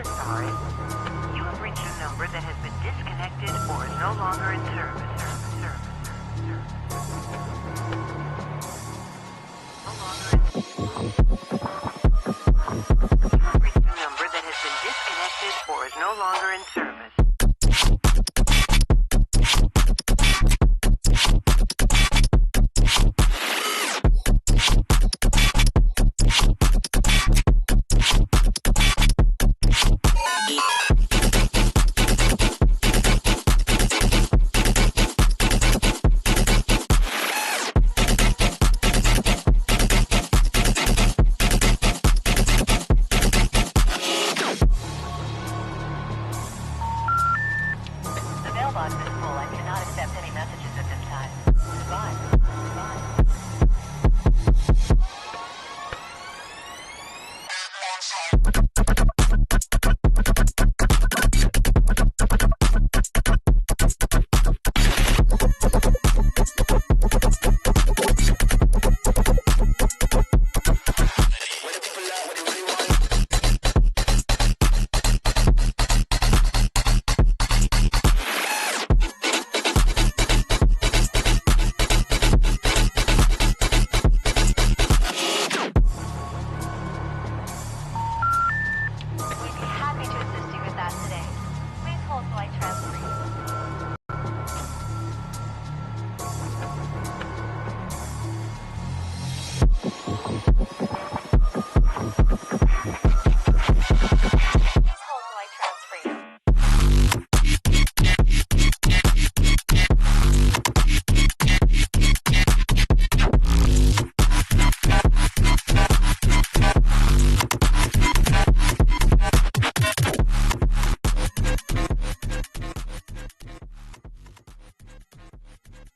we're sorry. You have reached a number that has been disconnected or is no longer in service. Number that has been disconnected or is no longer in service.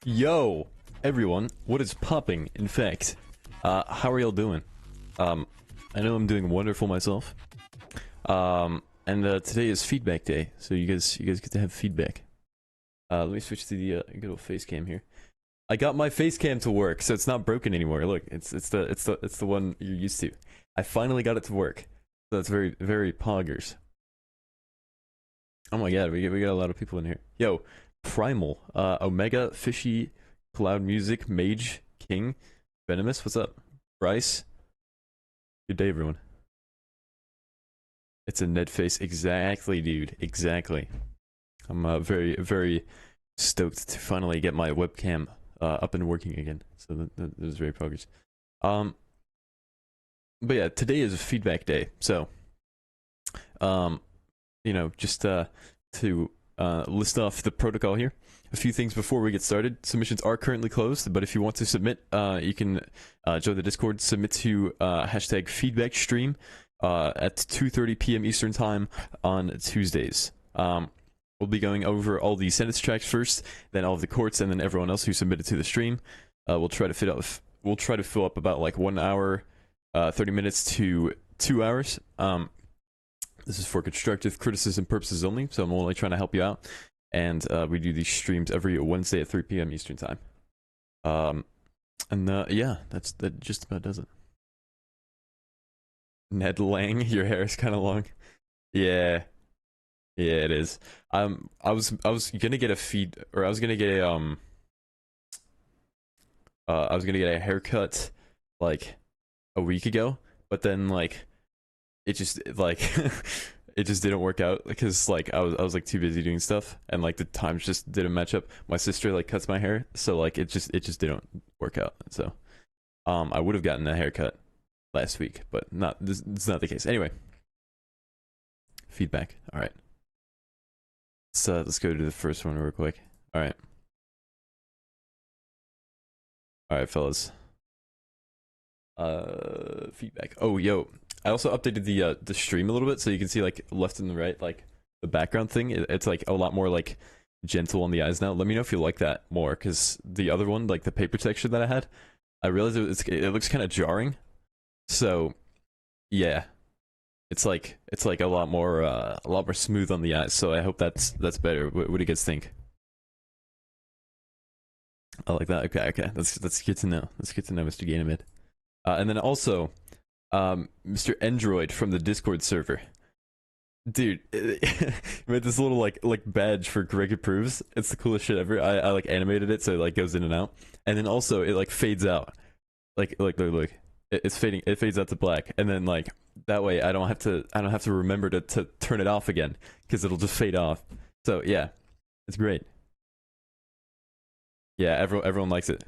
Yo, everyone, what is popping? In fact, how are y'all doing? I know I'm doing wonderful myself. And today is feedback day, so you guys get to have feedback. Let me switch to the good old face cam here. I got my face cam to work, so it's not broken anymore. Look, it's the one you're used to. I finally got it to work. So that's very poggers. Oh my god, we got a lot of people in here. Yo, Primal, Omega, Fishy, Cloud Music, Mage, King, Venomous, what's up? Bryce, good day, everyone. It's a Ned face, exactly, dude, exactly. I'm very stoked to finally get my webcam up and working again. So that was very progress. But yeah, today is a feedback day, so you know, just to list off the protocol here. A few things before we get started. Submissions are currently closed, but if you want to submit, you can join the Discord, submit to hashtag feedback stream at 2:30 p.m. Eastern time on Tuesdays. We'll be going over all the sentence tracks first, then all of the courts, and then everyone else who submitted to the stream. We'll try to fill up about like 1 hour, 30 minutes to 2 hours. This is for constructive criticism purposes only, so I'm only trying to help you out. And we do these streams every Wednesday at 3 p.m. Eastern time. Yeah, that just about does it. Ned Lang, your hair is kind of long. Yeah, it is. I was gonna get I was gonna get a haircut like a week ago, but then like it just like it just didn't work out because like I was like too busy doing stuff, and like the times just didn't match up. My sister like cuts my hair, so like it just didn't work out. So I would have gotten a haircut last week, but it's not the case. Anyway, feedback. All right, let's go to the first one real quick. All right, fellas. Feedback. Oh, yo. I also updated the stream a little bit, so you can see like left and the right, like the background thing. It's like a lot more like gentle on the eyes now. Let me know if you like that more, because the other one, like the paper texture that I had, I realized it looks kind of jarring. So yeah, it's like a lot more smooth on the eyes. So I hope that's better. What do you guys think? I like that. Okay. That's good to know. That's good to know, Mr. Ganymede. And then also, Mr. Android from the Discord server. Dude, made this little like badge for Greg approves. It's the coolest shit ever. I like animated it so it like goes in and out, and then also it like fades out. Look. It's fading. It fades out to black, and then like that way I don't have to remember to turn it off again because it'll just fade off. So yeah, it's great. Yeah, everyone likes it.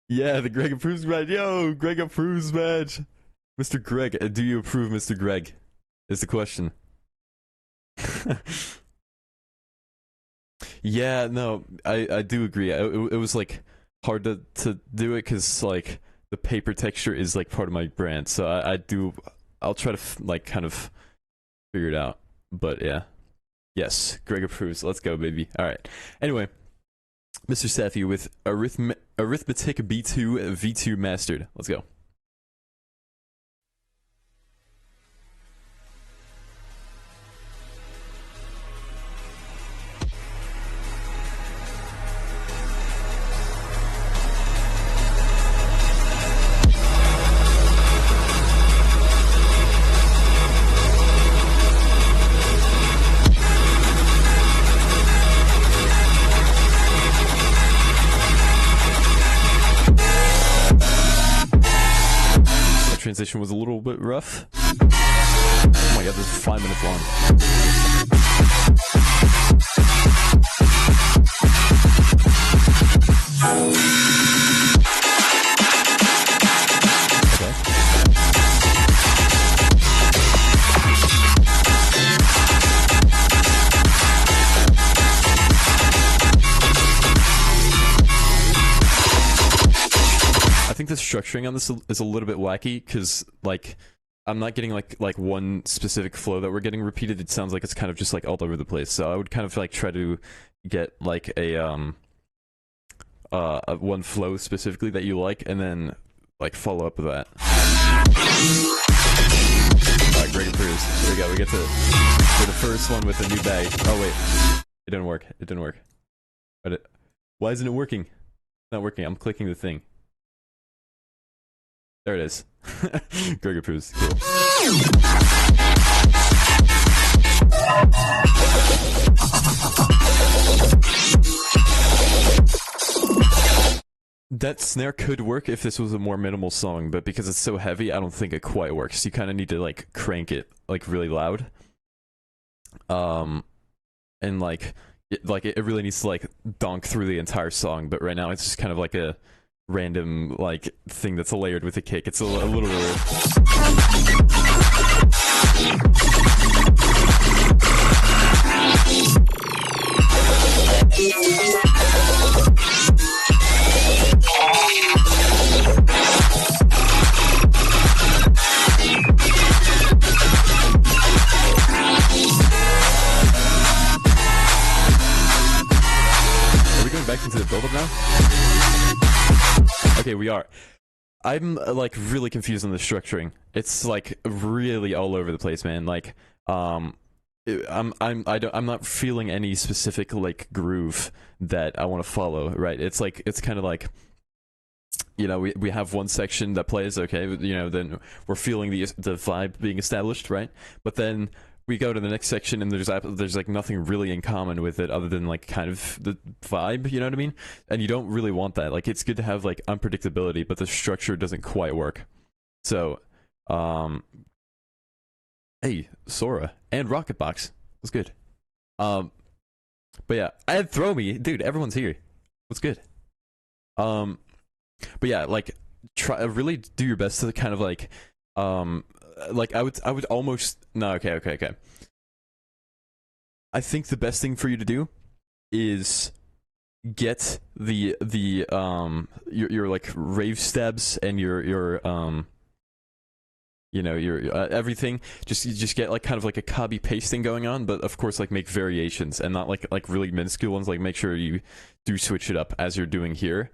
Yeah, the Greg approves badge. Yo, Greg approves badge. Mr. Greg, do you approve, Mr. Greg? Is the question. Yeah, no, I do agree. It was like hard to do it because like the paper texture is like part of my brand, so I'll try to like kind of figure it out. But yeah, yes, Greg approves. Let's go, baby. All right. Anyway, Mr. Steffi with arithmetic B2 V2 mastered. Let's go. Transition was a little bit rough. Oh my god, this is 5 minutes long. I think the structuring on this is a little bit wacky because like I'm not getting like one specific flow that we're getting repeated. It sounds like it's kind of just like all over the place. So I would kind of like try to get like a one flow specifically that you like, and then like follow up with that. Alright, Greg approves. There we go. We get to for the first one with a new bag. Oh wait, it didn't work. It didn't work. But why isn't it working? It's not working. I'm clicking the thing. There it is. Greg approves. Cool. That snare could work if this was a more minimal song, but because it's so heavy, I don't think it quite works. You kind of need to like crank it like really loud. And like it really needs to like donk through the entire song, but right now it's just kind of like a random like thing that's layered with a kick. It's a little bit weird. Are we going back into the build-up now? Okay, we are. I'm like really confused on the structuring. It's like really all over the place, man. Like, I'm not feeling any specific like groove that I want to follow. Right? It's like it's kind of like, you know, we have one section that plays, okay, you know, then we're feeling the vibe being established, right? But then we go to the next section and there's like nothing really in common with it other than like kind of the vibe, you know what I mean? And you don't really want that. Like it's good to have like unpredictability, but the structure doesn't quite work. So, hey, Sora and Rocketbox was good. But yeah, I had Throw Me, dude. Everyone's here. What's good? But yeah, like really do your best to kind of like I would almost no okay. I think the best thing for you to do is get your like rave stabs and your you know your everything. Just get like kind of like a copy pasting going on, but of course like make variations and not like really minuscule ones. Like make sure you do switch it up as you're doing here.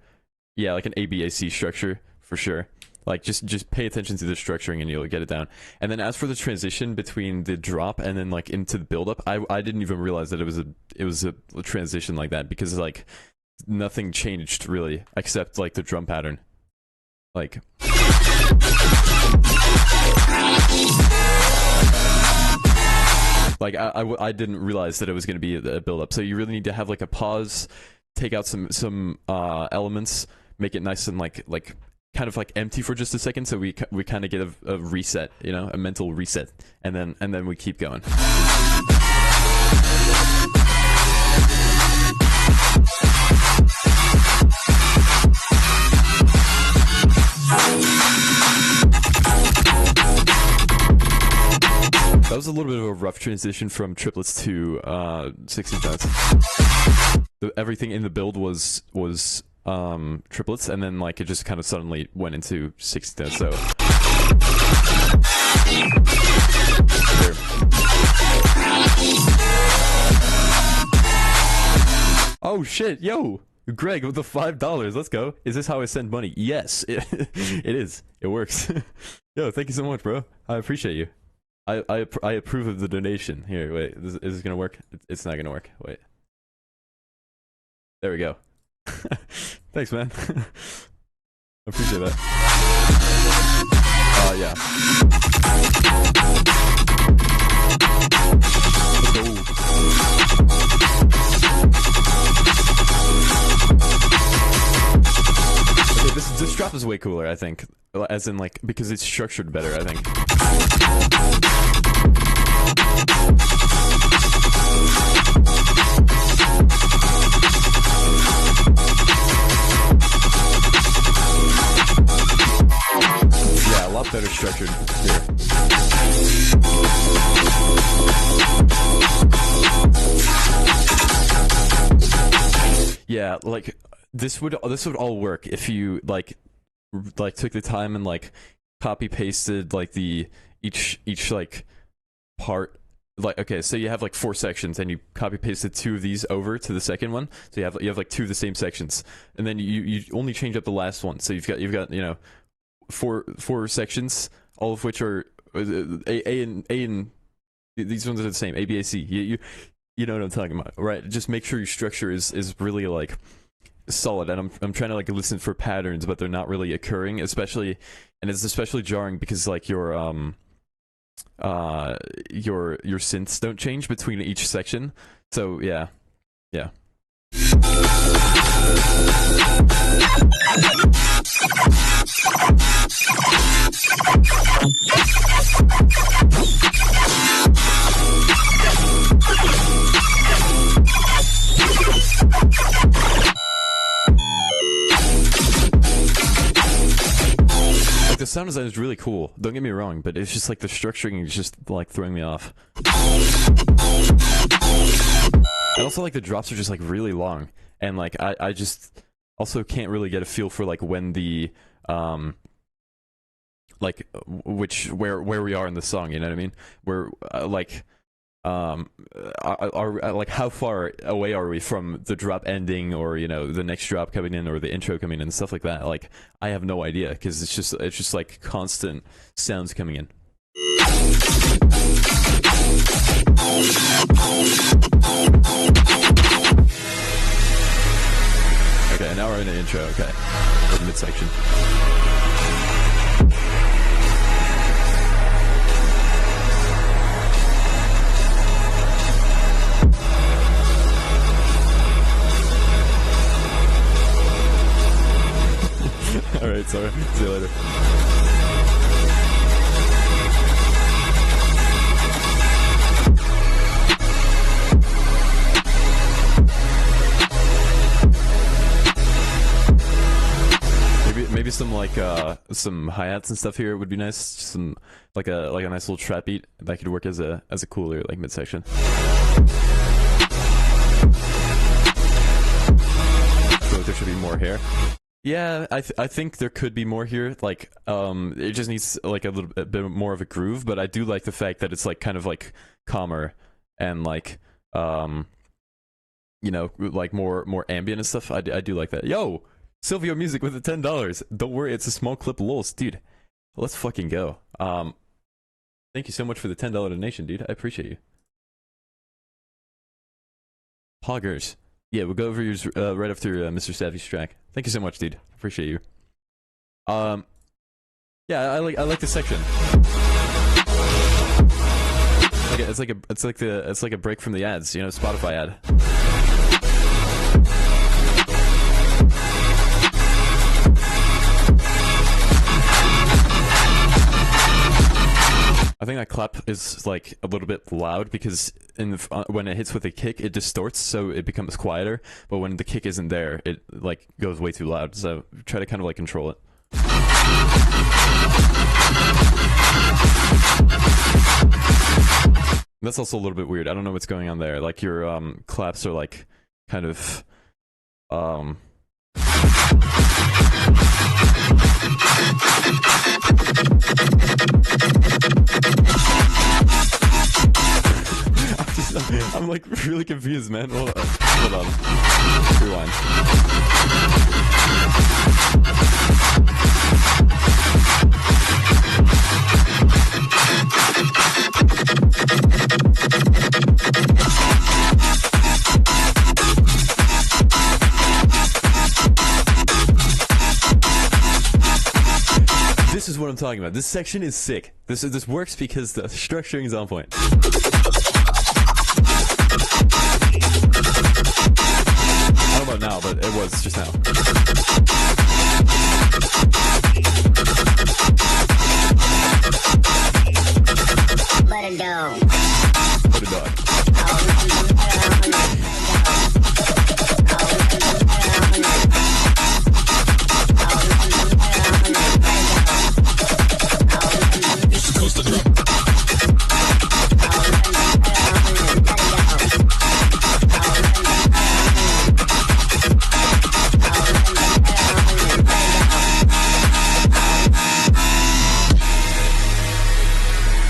Yeah, like an ABAC structure for sure. Like just pay attention to the structuring and you'll get it down. And then as for the transition between the drop and then like into the build-up, I didn't even realize that it was a transition like that because like nothing changed really except like the drum pattern. Like like I didn't realize that it was going to be a build up. So you really need to have like a pause, take out some elements, make it nice and like kind of like empty for just a second, so we kind of get a reset, you know, a mental reset, and then we keep going. That was a little bit of a rough transition from triplets to 16 notes. Everything in the build was triplets, and then like it just kind of suddenly went into 16 notes. So there. Oh shit, yo, Greg with the $5. Let's go. Is this how I send money? Yes, it is. It works. Yo, thank you so much, bro. I appreciate you. I approve of the donation. Here, wait, is this gonna work? It's not gonna work. Wait. There we go. Thanks, man. Appreciate that. Yeah. Okay, this drop is way cooler, I think. As in, like, because it's structured better, I think. Yeah, a lot better structured here. Yeah, like this would all work if you like took the time and like copy pasted like each like part. Like, okay, so you have like 4 sections and you copy pasted 2 of these over to the second one, so you have like 2 of the same sections, and then you only change up the last one, so you've got you know four sections, all of which are A and these ones are the same, A, B, A, C. You know what I'm talking about, right? Just make sure your structure is really like solid, and I'm trying to like listen for patterns, but they're not really occurring, and it's especially jarring because like your synths don't change between each section. So yeah. Like the sound design is really cool, don't get me wrong, but it's just like the structuring is just like throwing me off. And also like the drops are just like really long, and like I just also can't really get a feel for like when the like where we are in the song, you know what I mean? Where like like how far away are we from the drop ending, or you know the next drop coming in, or the intro coming in and stuff like that. Like I have no idea, because it's just like constant sounds coming in. Okay, now we're in the intro. Okay, or the midsection. Alright, sorry. See you later. Maybe some like some hi-hats and stuff here would be nice. Just some like a nice little trap beat that could work as a cooler like midsection. I feel like there should be more here. Yeah, I think there could be more here. Like, it just needs like a little bit more of a groove. But I do like the fact that it's like kind of like calmer and like, you know, like more ambient and stuff. I do like that. Yo, Silvio Music with the $10. Don't worry, it's a small clip, lols, dude. Let's fucking go. Thank you so much for the $10 donation, dude. I appreciate you. Poggers. Yeah, we'll go over yours right after Mr. Savvy's track. Thank you so much, dude. Appreciate you. Yeah, I like this section. Like it's like a break from the ads, you know, Spotify ad. I think that clap is like a little bit loud because when it hits with a kick, it distorts, so it becomes quieter. But when the kick isn't there, it like goes way too loud. So try to kind of like control it. That's also a little bit weird. I don't know what's going on there. Like your claps are like kind of I'm like really confused, man. Hold on. Rewind. This is what I'm talking about. This section is sick. This works because the structuring is on point. I don't know about now, but it was just now. Let it go. What a dog.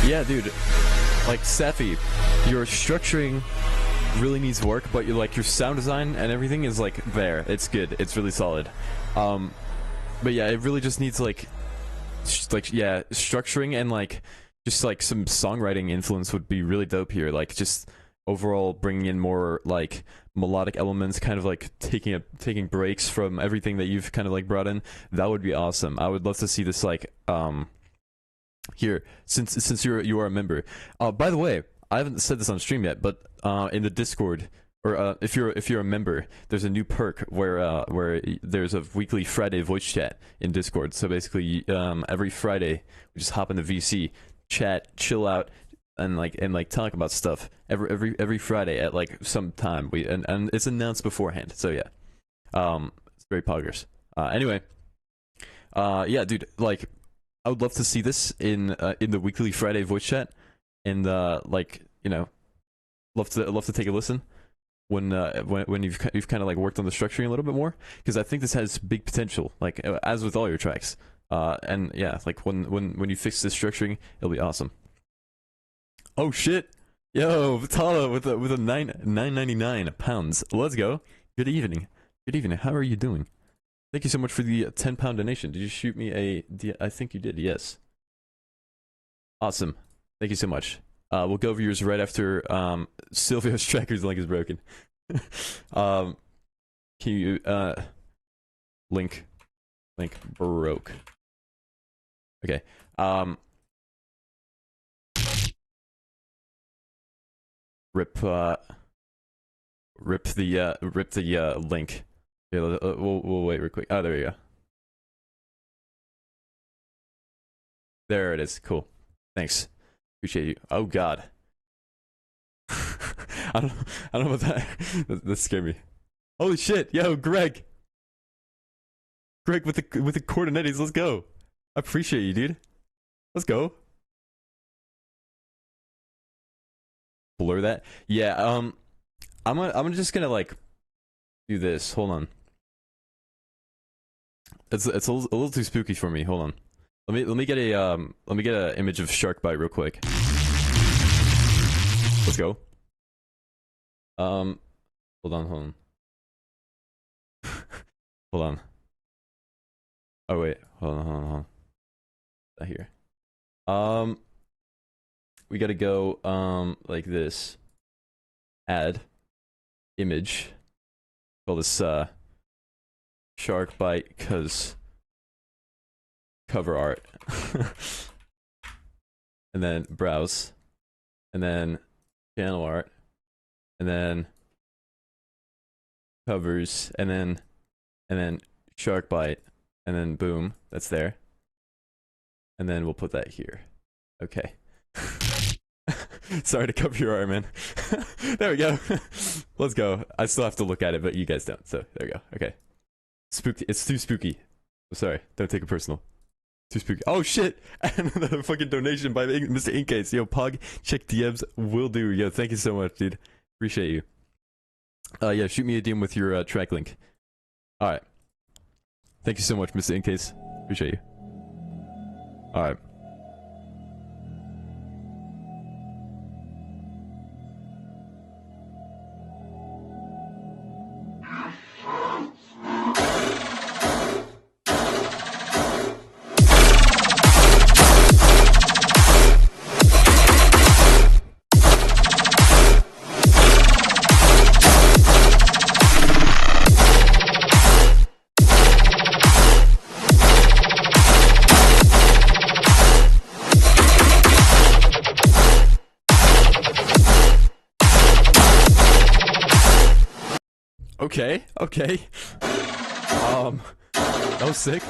Yeah, dude, like Steffi, your structuring really needs work, but your sound design and everything is like there. It's good. It's really solid. But yeah, it really just needs like structuring and like just like some songwriting influence would be really dope here. Like just overall bringing in more like melodic elements, kind of like taking breaks from everything that you've kind of like brought in. That would be awesome. I would love to see this like here, since you are a member. By the way, I haven't said this on stream yet, but in the Discord, or if you're a member, there's a new perk where there's a weekly Friday voice chat in Discord. So basically, every Friday we just hop into VC, chat, chill out, and talk about stuff. Every Friday at like some time. And it's announced beforehand. So yeah, it's very poggers. Anyway, yeah, dude, like, I would love to see this in the weekly Friday voice chat, and like, you know, love to take a listen when you've kind of like worked on the structuring a little bit more, because I think this has big potential, like as with all your tracks. And yeah, like when you fix the structuring, it'll be awesome. Oh shit, yo, Vitala with a £9.99. Let's go. Good evening. How are you doing? Thank you so much for the £10 donation. Did you shoot me a... I think you did, yes. Awesome. Thank you so much. We'll go over yours right after Silvio's tracker's link is broken. Can you... Link broke. Okay. Rip the link. Yeah, we'll wait real quick. Oh, there you go. There it is. Cool. Thanks. Appreciate you. Oh God. I don't know about that. That scared me. Holy shit! Yo, Greg with the coordinates. Let's go. I appreciate you, dude. Let's go. Blur that. Yeah. I'm just gonna like do this. Hold on. It's a little too spooky for me. Hold on. Let me get an image of shark bite real quick. Let's go. Hold on. Hold on. Oh wait. Hold on. Not here. We gotta go like this. Add image. Call this shark bite cause cover art. And then browse. and then channel art, and then covers, and then shark bite, and then boom, that's there. And then we'll put that here. Okay. Sorry to cover your art, man. There we go. Let's go. I still have to look at it, but you guys don't. So there we go. Okay. Spooky. It's too spooky. I'm sorry. Don't take it personal. Too spooky. Oh shit! And another fucking donation by Mr. Incase. Yo, Pog, check DMs. Will do. Yo, thank you so much, dude. Appreciate you. Yeah, shoot me a DM with your track link. All right. Thank you so much, Mr. Incase. Appreciate you. All right. Okay, okay. That was sick.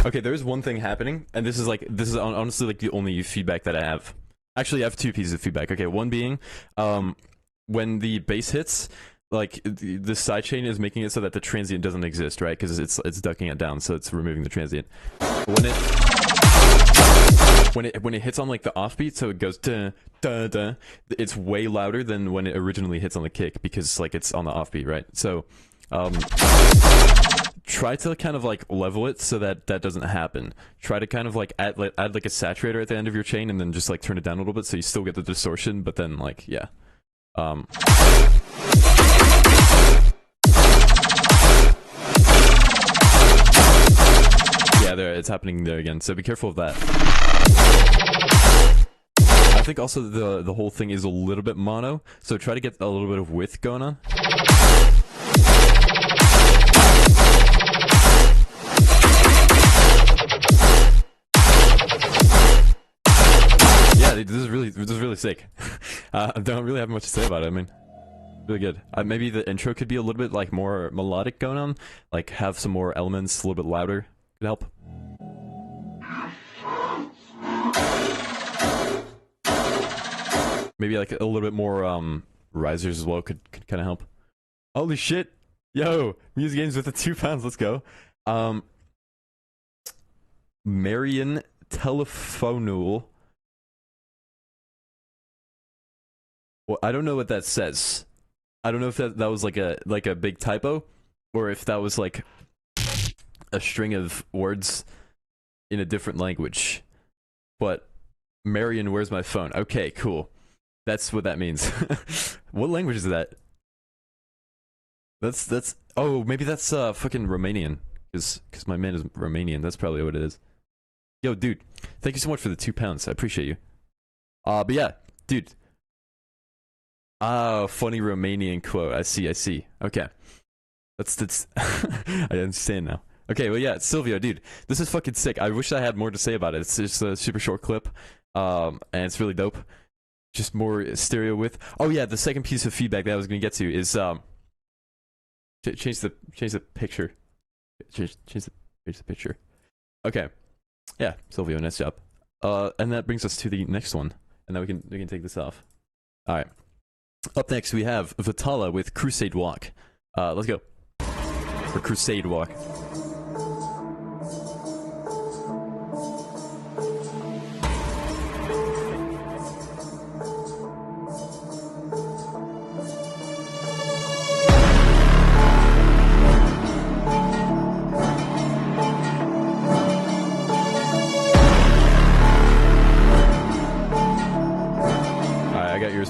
Okay, there is one thing happening, and this is honestly like the only feedback that I have. Actually, I have two pieces of feedback. Okay, one being, when the bass hits, like the sidechain is making it so that the transient doesn't exist, right? Because it's ducking it down, so it's removing the transient. When it hits on like the offbeat, so it goes da da da, it's way louder than when it originally hits on the kick because like it's on the offbeat, right? So try to kind of like level it so that that doesn't happen. Try to kind of like add like a saturator at the end of your chain and then just like turn it down a little bit so you still get the distortion, but then like yeah. Yeah, there, it's happening there again, so be careful of that. I think also the whole thing is a little bit mono, so try to get a little bit of width going on. Yeah, this is really sick. I don't really have much to say about it. I mean, really good. Maybe the intro could be a little bit like more melodic going on, like have some more elements, a little bit louder. Could help. Maybe like a little bit more risers as well could kind of help. Holy shit! Yo, Music Games with the £2. Let's go. Marion Telephonul. Well, I don't know what that says. I don't know if that was like a big typo, or if that was like a string of words in a different language. But Marion, where's my phone? Okay, cool. That's what that means. What language is that? That's oh, maybe that's fucking Romanian, cause my man is Romanian. That's probably what it is. Yo, dude, thank you so much for the £2. I appreciate you. But yeah, dude. Oh, funny Romanian quote. I see. Okay. That's I understand now. Okay, well yeah, Silvio, dude, this is fucking sick. I wish I had more to say about it. It's just a super short clip, and it's really dope. Just more stereo width. Oh yeah, the second piece of feedback that I was gonna get to is change the picture. Change the picture. Okay, yeah, Silvio, nice job. And that brings us to the next one, and then we can take this off. All right. Up next we have Vitala with Crusade Walk. Let's go. Or Crusade Walk.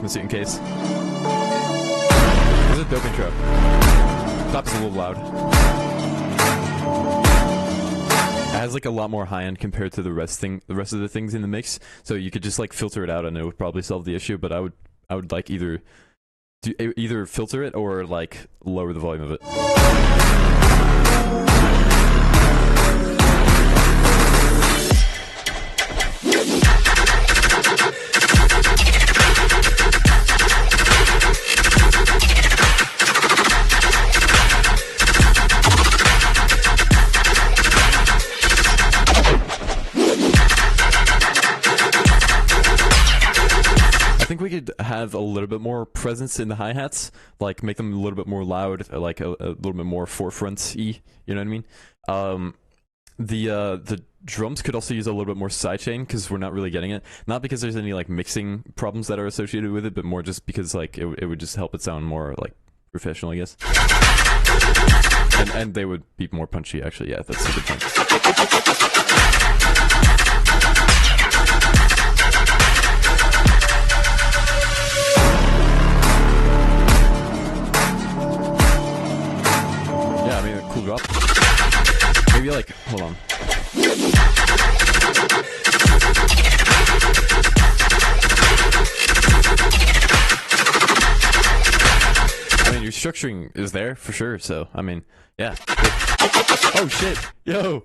Mr. Incase. This is a dope intro. Top is a little loud. It has like a lot more high end compared to the rest of the things in the mix, so you could just like filter it out and it would probably solve the issue. But I would like either filter it or like lower the volume of it. could have a little bit more presence in the hi-hats, like make them a little bit more loud, like a little bit more forefront-y, you know what I mean? The drums could also use a little bit more sidechain because we're not really getting it. Not because there's any like mixing problems that are associated with it, but more just because like it would just help it sound more like professional, I guess. And they would be more punchy, actually. Yeah, that's a good point. Yeah, I mean, a cool drop. Maybe like, hold on. I mean, your structuring is there for sure, so I mean, yeah. Oh shit, yo,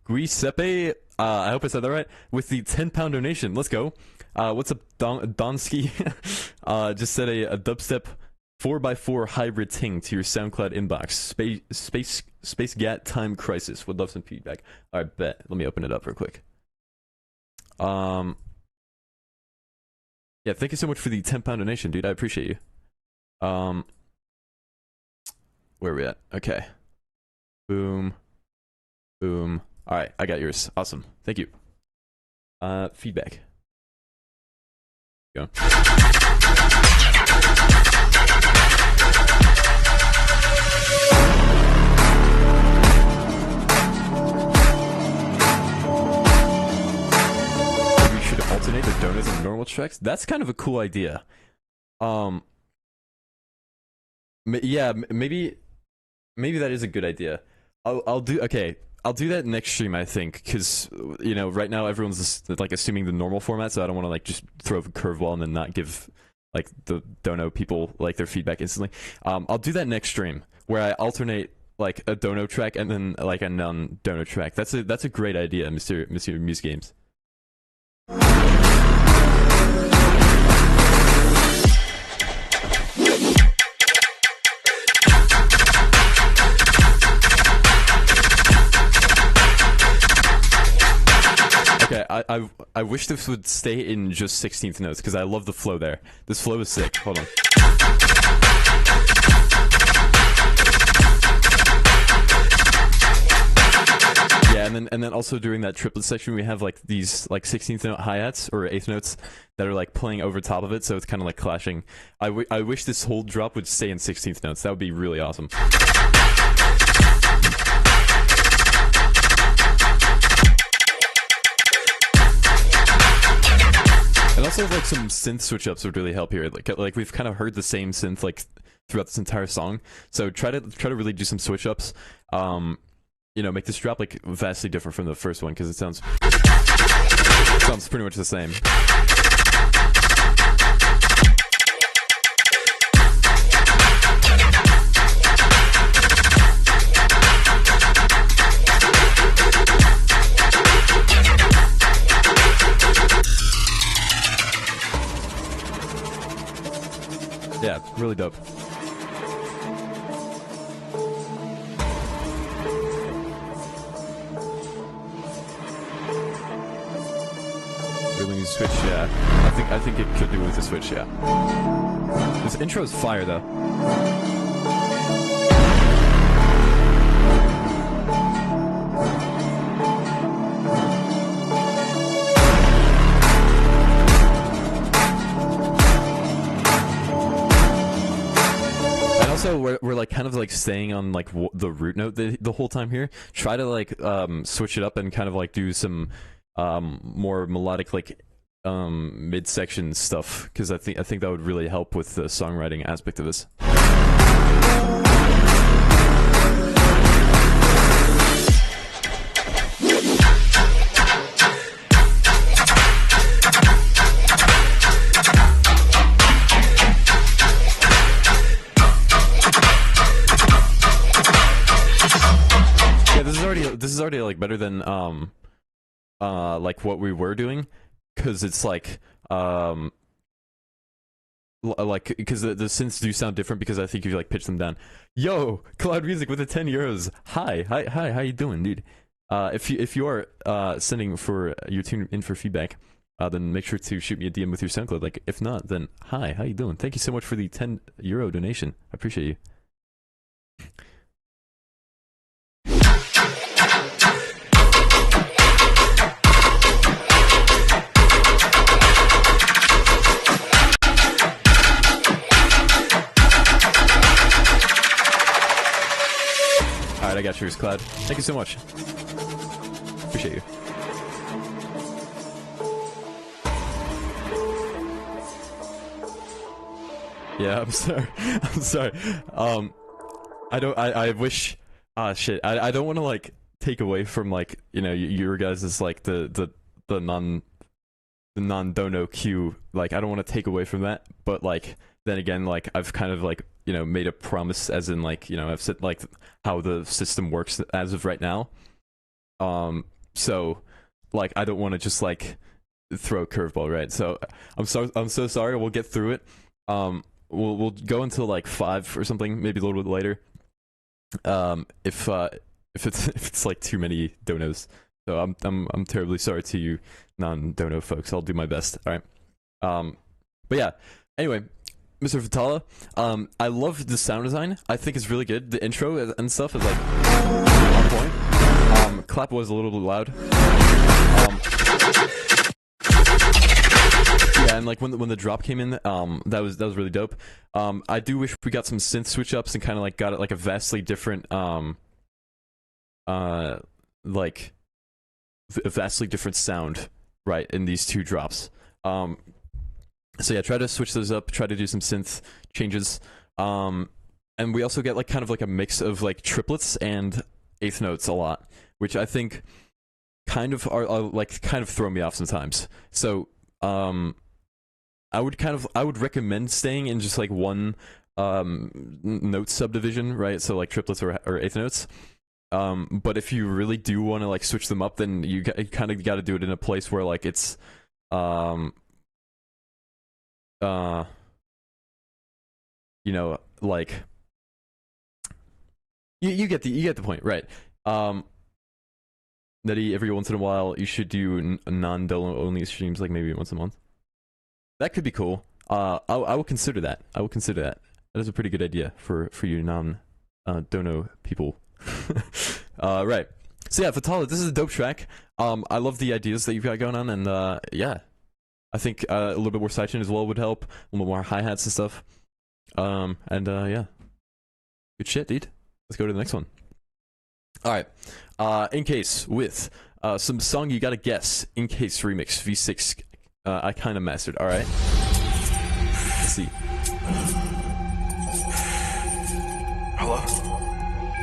Giuseppe, I hope I said that right, with the £10 donation. Let's go. What's up, Donsky? Just said a dubstep 4x4 hybrid ting to your SoundCloud inbox. Space Gat Time Crisis. Would love some feedback. All right, bet. Let me open it up real quick. Yeah, thank you so much for the £10 donation, dude. I appreciate you. Where are we at? Okay. Boom. Boom. All right, I got yours. Awesome. Thank you. Feedback. Go. We should alternate the donuts and normal tracks. That's kind of a cool idea. Yeah, maybe that is a good idea. I'll do that next stream, I think, because you know right now everyone's just, like assuming the normal format, so I don't want to like just throw a curveball and then not give like the dono people like their feedback instantly. I'll do that next stream where I alternate like a dono track and then like a non-dono track. That's a great idea, Mr. Muse Games. Okay, I wish this would stay in just 16th notes because I love the flow there. This flow is sick. Hold on. Yeah, and then also during that triplet section we have like these like 16th note hi-hats or 8th notes that are like playing over top of it, so it's kind of like clashing. I wish this whole drop would stay in 16th notes. That would be really awesome. And also like some synth switch ups would really help here. Like we've kind of heard the same synth like throughout this entire song. So try to really do some switch ups. You know, make this drop like vastly different from the first one because it sounds pretty much the same. Yeah, really dope. Really switch, yeah. I think it could do with the switch, yeah. This intro is fire though. Also, we're like kind of like staying on like the root note the whole time here. Try to like switch it up and kind of like do some more melodic like midsection stuff because I think that would really help with the songwriting aspect of this. This is already like better than like what we were doing because it's like because the synths do sound different because I think you like pitch them down. Yo, Cloud Music with the 10 euros. Hi, how you doing, dude? If you are sending for your tune in for feedback, then make sure to shoot me a DM with your SoundCloud. Like, if not, then hi, how you doing? Thank you so much for the €10 donation. I appreciate you. Alright, I got yours, Cloud. Thank you so much. Appreciate you. Yeah, I'm sorry. I'm sorry. I wish. Shit. I don't want to like take away from like your guys' like the non-dono queue. Like I don't want to take away from that, but like then again, like I've kind of like made a promise, as in like I've said like how the system works as of right now. So like I don't want to just like throw a curveball, right? So I'm so sorry. We'll get through it. We'll go until like 5 or something, maybe a little bit later. If it's like too many donos, so I'm terribly sorry to you non-dono folks. I'll do my best. All right. But yeah. Anyway, Mr. Vitala, I love the sound design. I think it's really good. The intro and stuff is like on point. Clap was a little bit loud. Yeah, and like when the drop came in, that was really dope. I do wish we got some synth switch ups and kind of like got it like a vastly different like a vastly different sound, right, in these two drops. So yeah, try to switch those up, try to do some synth changes. And we also get like kind of like a mix of like triplets and eighth notes a lot, which I think kind of are like kind of throw me off sometimes. So I would recommend staying in just like one note subdivision, right? So like triplets or eighth notes. But if you really do want to like switch them up, then you kind of got to do it in a place where like it's like you get the point, right? Netty, every once in a while you should do non-dolo only streams, like maybe once a month. That could be cool. I will consider that. I will consider that. That is a pretty good idea for you non-dono people. Right. So yeah, Vitala, this is a dope track. I love the ideas that you've got going on, and yeah, I think a little bit more sidechain as well would help. A little more hi-hats and stuff. And yeah, good shit, dude. Let's go to the next one. All right. Incase with some song you gotta guess. Incase remix V6. I kind of mastered. All right. Let's see. Hello?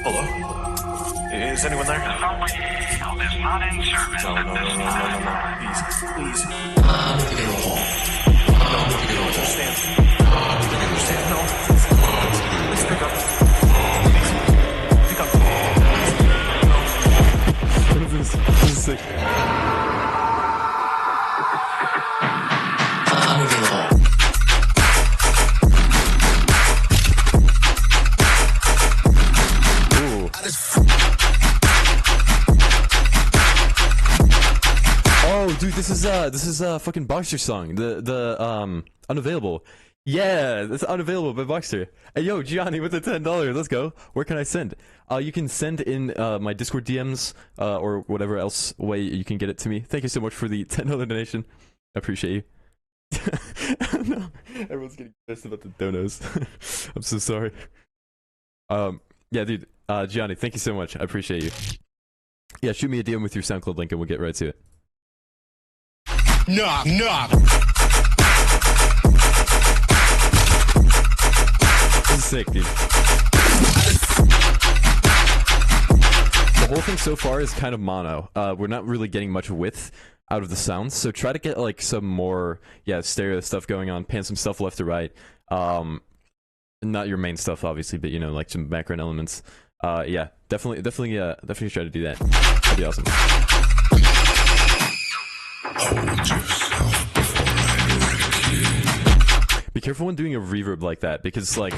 Hello? Is anyone there? Somebody is not in service at this time. Please. No, you understand. You understand. No. Please pick up. Please. Pick up. What is this? This is sick. Oh, dude, this is a fucking Boxer song. The Unavailable. Yeah, that's Unavailable by Boxer. Hey, yo, Gianni with the $10. Let's go. Where can I send? You can send in my Discord DMs or whatever else way you can get it to me. Thank you so much for the $10 donation. I appreciate you. No, everyone's getting pissed about the donos. I'm so sorry. Yeah, dude, Gianni, thank you so much. I appreciate you. Yeah, shoot me a DM with your SoundCloud link and we'll get right to it. Knock. This is sick, dude. The whole thing so far is kind of mono. We're not really getting much width out of the sounds, so try to get like some more stereo stuff going on, pan some stuff left to right. Not your main stuff obviously, but like some background elements. Yeah, definitely try to do that. That'd be awesome. Be careful when doing a reverb like that, because like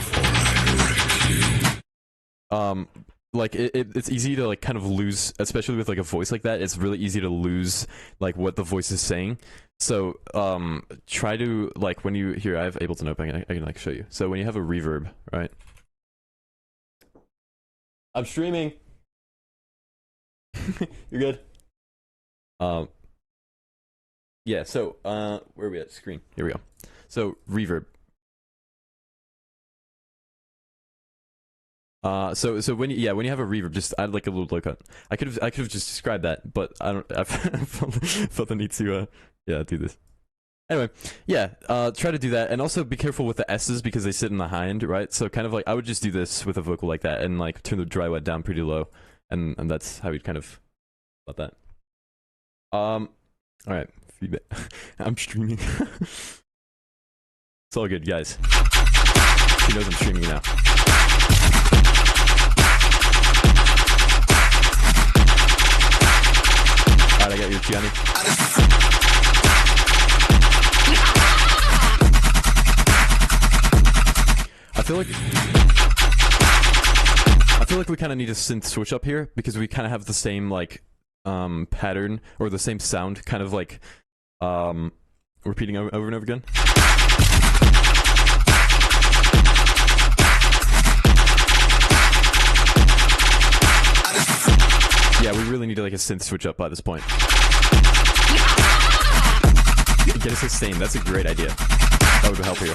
like it's easy to like kind of lose, especially with like a voice like that. It's really easy to lose like what the voice is saying. So try to like when you here I have Ableton open. I can like show you. So when you have a reverb, right? I'm streaming. You're good. Yeah. So where are we at? Screen. Here we go. So reverb. So when you have a reverb, just add like a little low cut. I could have just described that, but I felt the need to do this. Anyway, yeah, try to do that, and also be careful with the S's because they sit in the high end, right? So kind of like I would just do this with a vocal like that, and like turn the dry wet down pretty low, and that's how you'd kind of about that. All right, feedback. I'm streaming. It's all good, guys. She knows I'm streaming now. Alright, I got you, Gianni. I feel like we kind of need a synth switch up here because we kind of have the same like pattern or the same sound, kind of like repeating over and over again. Yeah, we really need like a synth switch up by this point. Get a sustain. That's a great idea. That would help here.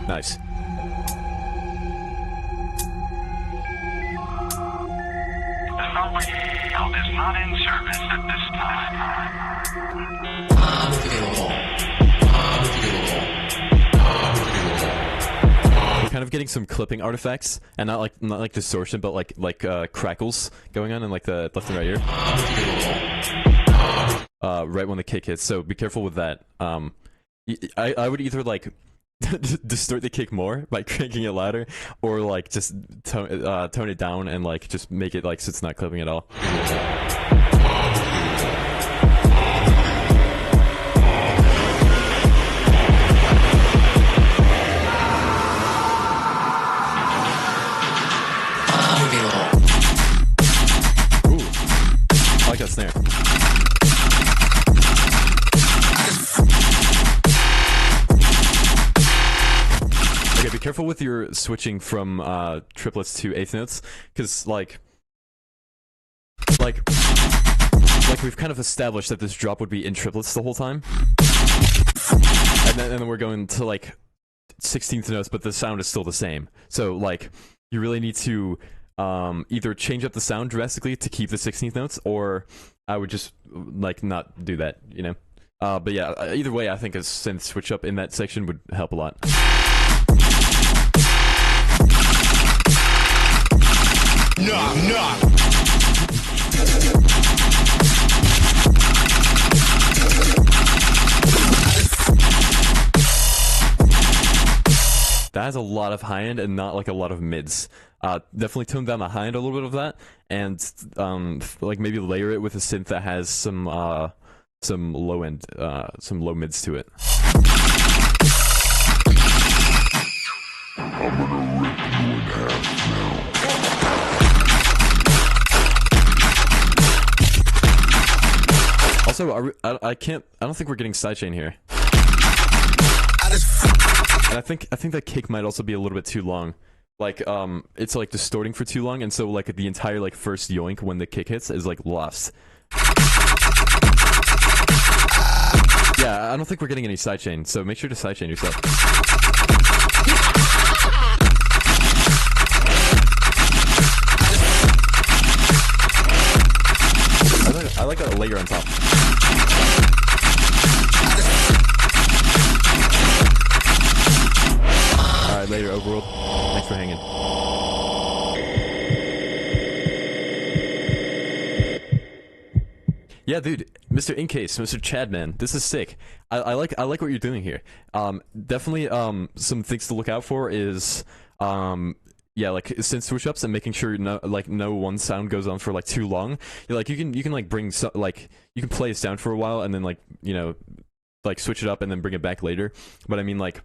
Nice. Is not in service at this time. We're kind of getting some clipping artifacts, and not like distortion, but like crackles going on in like the left and right ear. Right when the kick hits, so be careful with that. I would either like distort the kick more by cranking it louder, or like just tone it down and like just make it like so it's not clipping at all. Ooh, I like that snare. Okay, be careful with your switching from triplets to eighth notes, because like we've kind of established that this drop would be in triplets the whole time, and then we're going to like 16th notes, but the sound is still the same. So like you really need to either change up the sound drastically to keep the 16th notes, or I would just like not do that, you know. But yeah, either way, I think a synth switch up in that section would help a lot. Knock. That has a lot of high end and not like a lot of mids. Definitely tone down the high end a little bit of that, and like maybe layer it with a synth that has some low end, some low mids to it. I'm gonna rip you in half now. Also, I don't think we're getting sidechain here. And I think that kick might also be a little bit too long. Like it's like distorting for too long, and so like the entire like first yoink when the kick hits is like lost. Yeah, I don't think we're getting any sidechain, so make sure to sidechain yourself. I like a layer on top. Alright, later, Overworld. Thanks for hanging. Yeah, dude, Mr. Incase, Mr. Chadman, this is sick. I like what you're doing here. Definitely, some things to look out for is yeah, like synth switch ups and making sure no one sound goes on for like too long. Like you can like bring like you can play a sound for a while and then like like switch it up and then bring it back later. But I mean like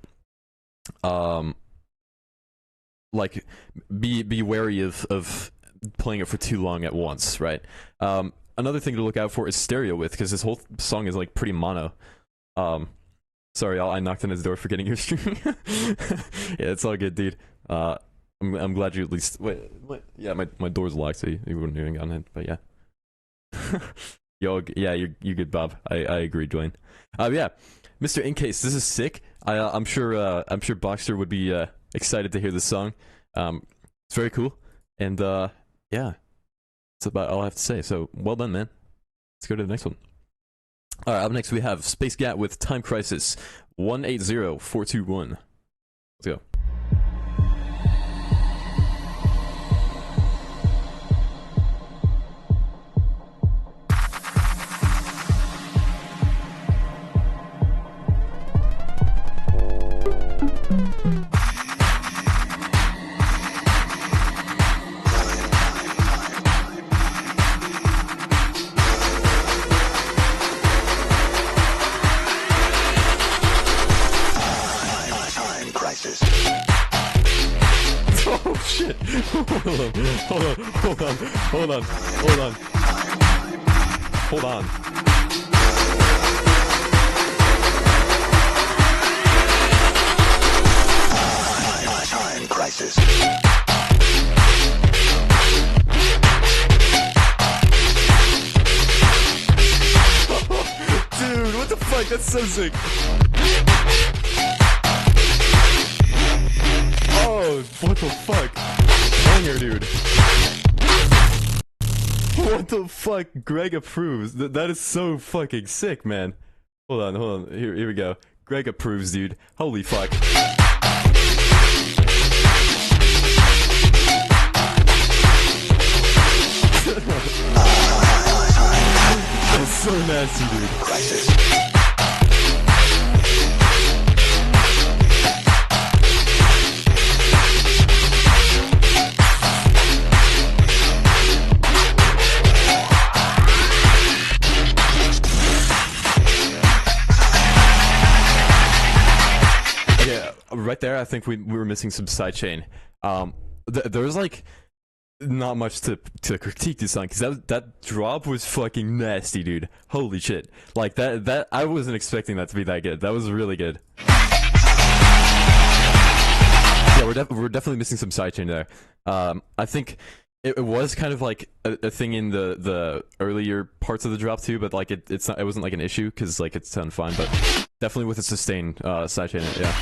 be wary of playing it for too long at once, right? Another thing to look out for is stereo width, because this whole song is like pretty mono. Sorry, I knocked on his door for getting your stream. Yeah, it's all good, dude. I'm glad you at least wait. Yeah, my door's locked, so you wouldn't even gotten in. But yeah, yo, yeah, you good, Bob. I agree, Dwayne. Yeah, Mr. Incase, this is sick. I'm sure Boxster would be excited to hear this song. It's very cool, and yeah, that's about all I have to say. So well done, man. Let's go to the next one. All right, up next we have Space Gat with Time Crisis 180421. Let's go. Oh shit! Hold on. Time crisis. Dude, what the fuck? That's so sick. Oh, what the fuck? Banger, dude. What the fuck? Greg approves. That is so fucking sick, man. Hold on. Here we go. Greg approves, dude. Holy fuck. That's so nasty, dude. Crisis. Right there, I think we were missing some sidechain. There's like not much to critique this song, because that drop was fucking nasty, dude. Holy shit! Like that I wasn't expecting that to be that good. That was really good. Yeah, we're definitely missing some sidechain there. I think it was kind of like a thing in the earlier parts of the drop too, but like it wasn't like an issue, because like it sounded fine, but definitely with a sustained sidechain, yeah.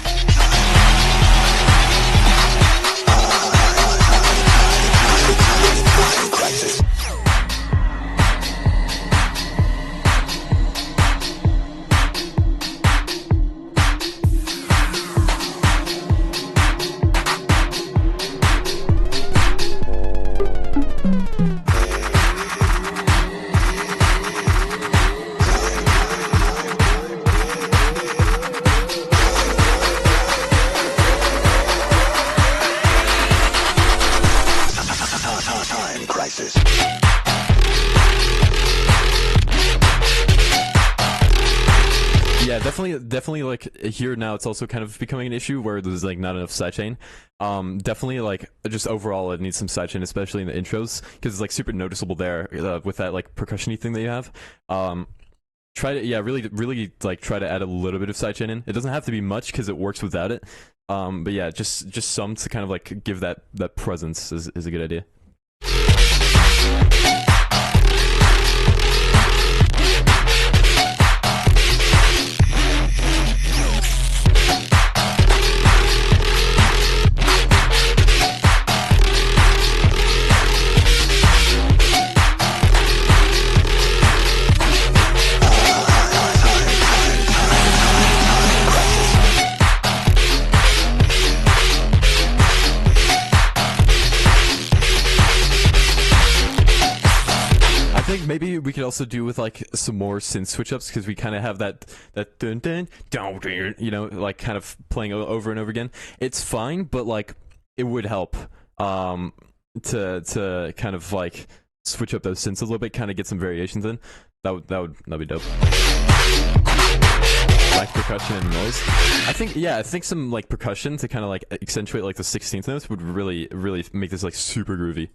Yeah, definitely like here now it's also kind of becoming an issue where there's like not enough sidechain. Definitely like just overall it needs some sidechain, especially in the intros, because it's like super noticeable there with that like percussion-y thing that you have. Try to really like try to add a little bit of sidechain in. It doesn't have to be much because it works without it. But yeah, just some to kind of like give that presence is a good idea. Maybe we could also do with like some more synth switch ups, because we kind of have that dun dun dun, you know, like kind of playing over and over again. It's fine, but like it would help to kind of like switch up those synths a little bit, kind of get some variations in. That'd be dope. Like percussion and noise. I think some like percussion to kind of like accentuate like the 16th notes would really make this like super groovy.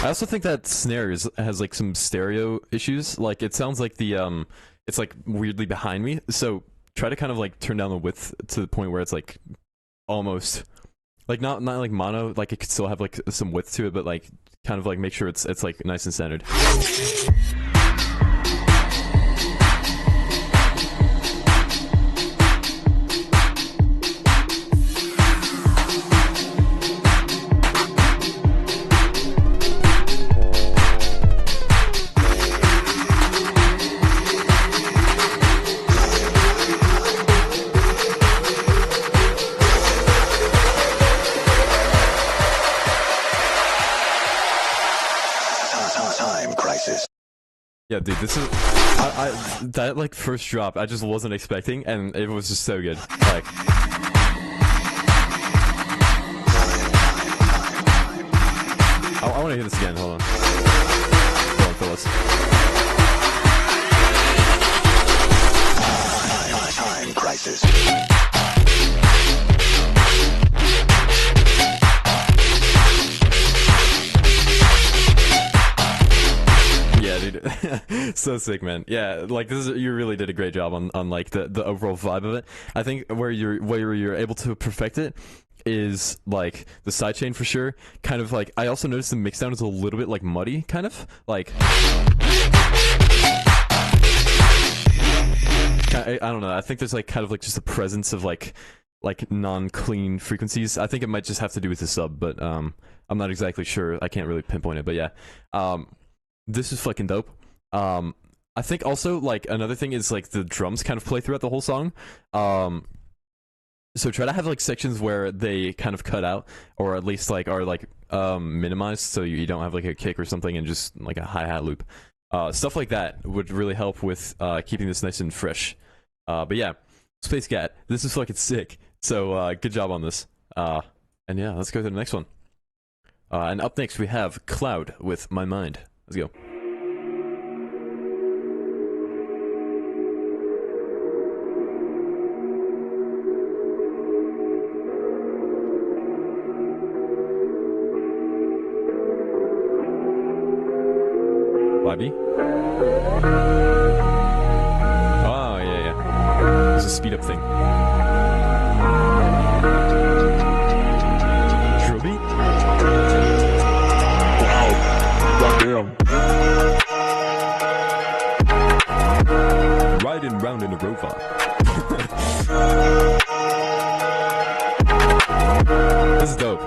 I also think that snare has like some stereo issues. Like it sounds like the it's like weirdly behind me. So try to kind of like turn down the width to the point where it's like almost like not like mono. Like it could still have like some width to it, but like kind of like make sure it's like nice and centered. Time crisis. Yeah, dude, this is that like first drop I just wasn't expecting, and it was just so good. Like, I want to hear this again. Hold on, fellas. Time crisis. Yeah, dude, so sick, man. Yeah, like you really did a great job on like the overall vibe of it. I think where you're able to perfect it is like the sidechain for sure. Kind of like I also noticed the mixdown is a little bit like muddy, kind of like. I don't know. I think there's like kind of like just a presence of like non-clean frequencies. I think it might just have to do with the sub, but I'm not exactly sure. I can't really pinpoint it, but yeah. This is fucking dope. I think also like another thing is like the drums kind of play throughout the whole song. So try to have like sections where they kind of cut out, or at least like are like minimized, so you don't have like a kick or something and just like a hi-hat loop. Stuff like that would really help with keeping this nice and fresh. But yeah, Space Cat, this is fucking sick. So good job on this. And yeah, let's go to the next one. And up next we have Cloud with My Mind. Let's go. YB? Oh, yeah. There's a speed up thing. Drill beat? Wow. Goddamn. Riding round in a rover. This is dope.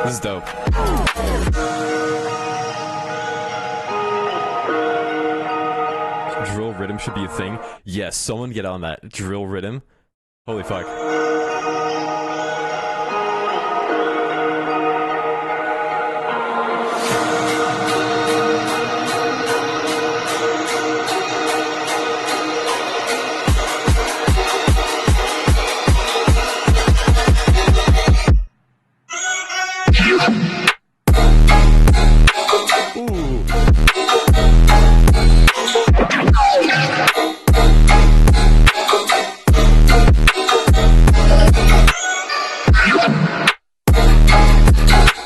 This is dope. Drill rhythm should be a thing. Yes, someone get on that. Drill rhythm. Holy fuck.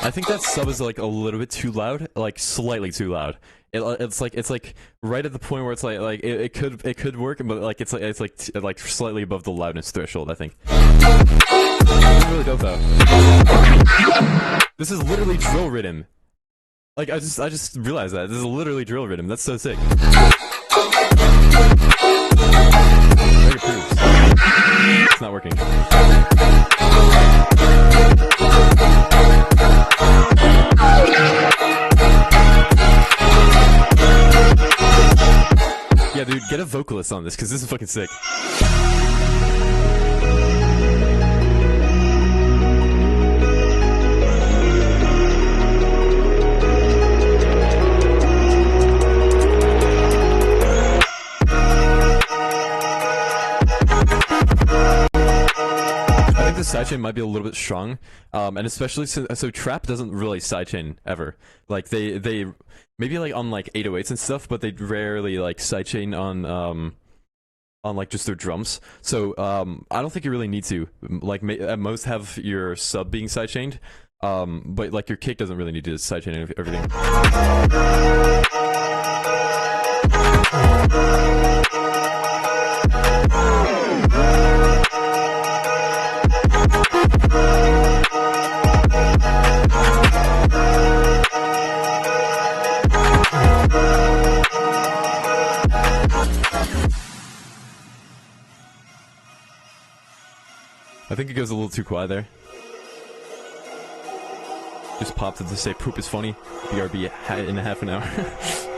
I think that sub is like a little bit too loud, like slightly too loud. It's like right at the point where it's like it could work, but like it's like slightly above the loudness threshold. I think. It's really dope though. This is literally drill rhythm. Like I just realized that this is literally drill rhythm. That's so sick. It's not working. vocalist on this because this is fucking sick. The sidechain might be a little bit strong, and especially so trap doesn't really sidechain ever. Like they maybe like on like 808s and stuff, but they rarely like sidechain on like just their drums. So I don't think you really need to. Like at most have your sub being sidechained, but like your kick doesn't really need to sidechain everything. I think it goes a little too quiet there. Just popped it to say poop is funny. BRB in half an hour.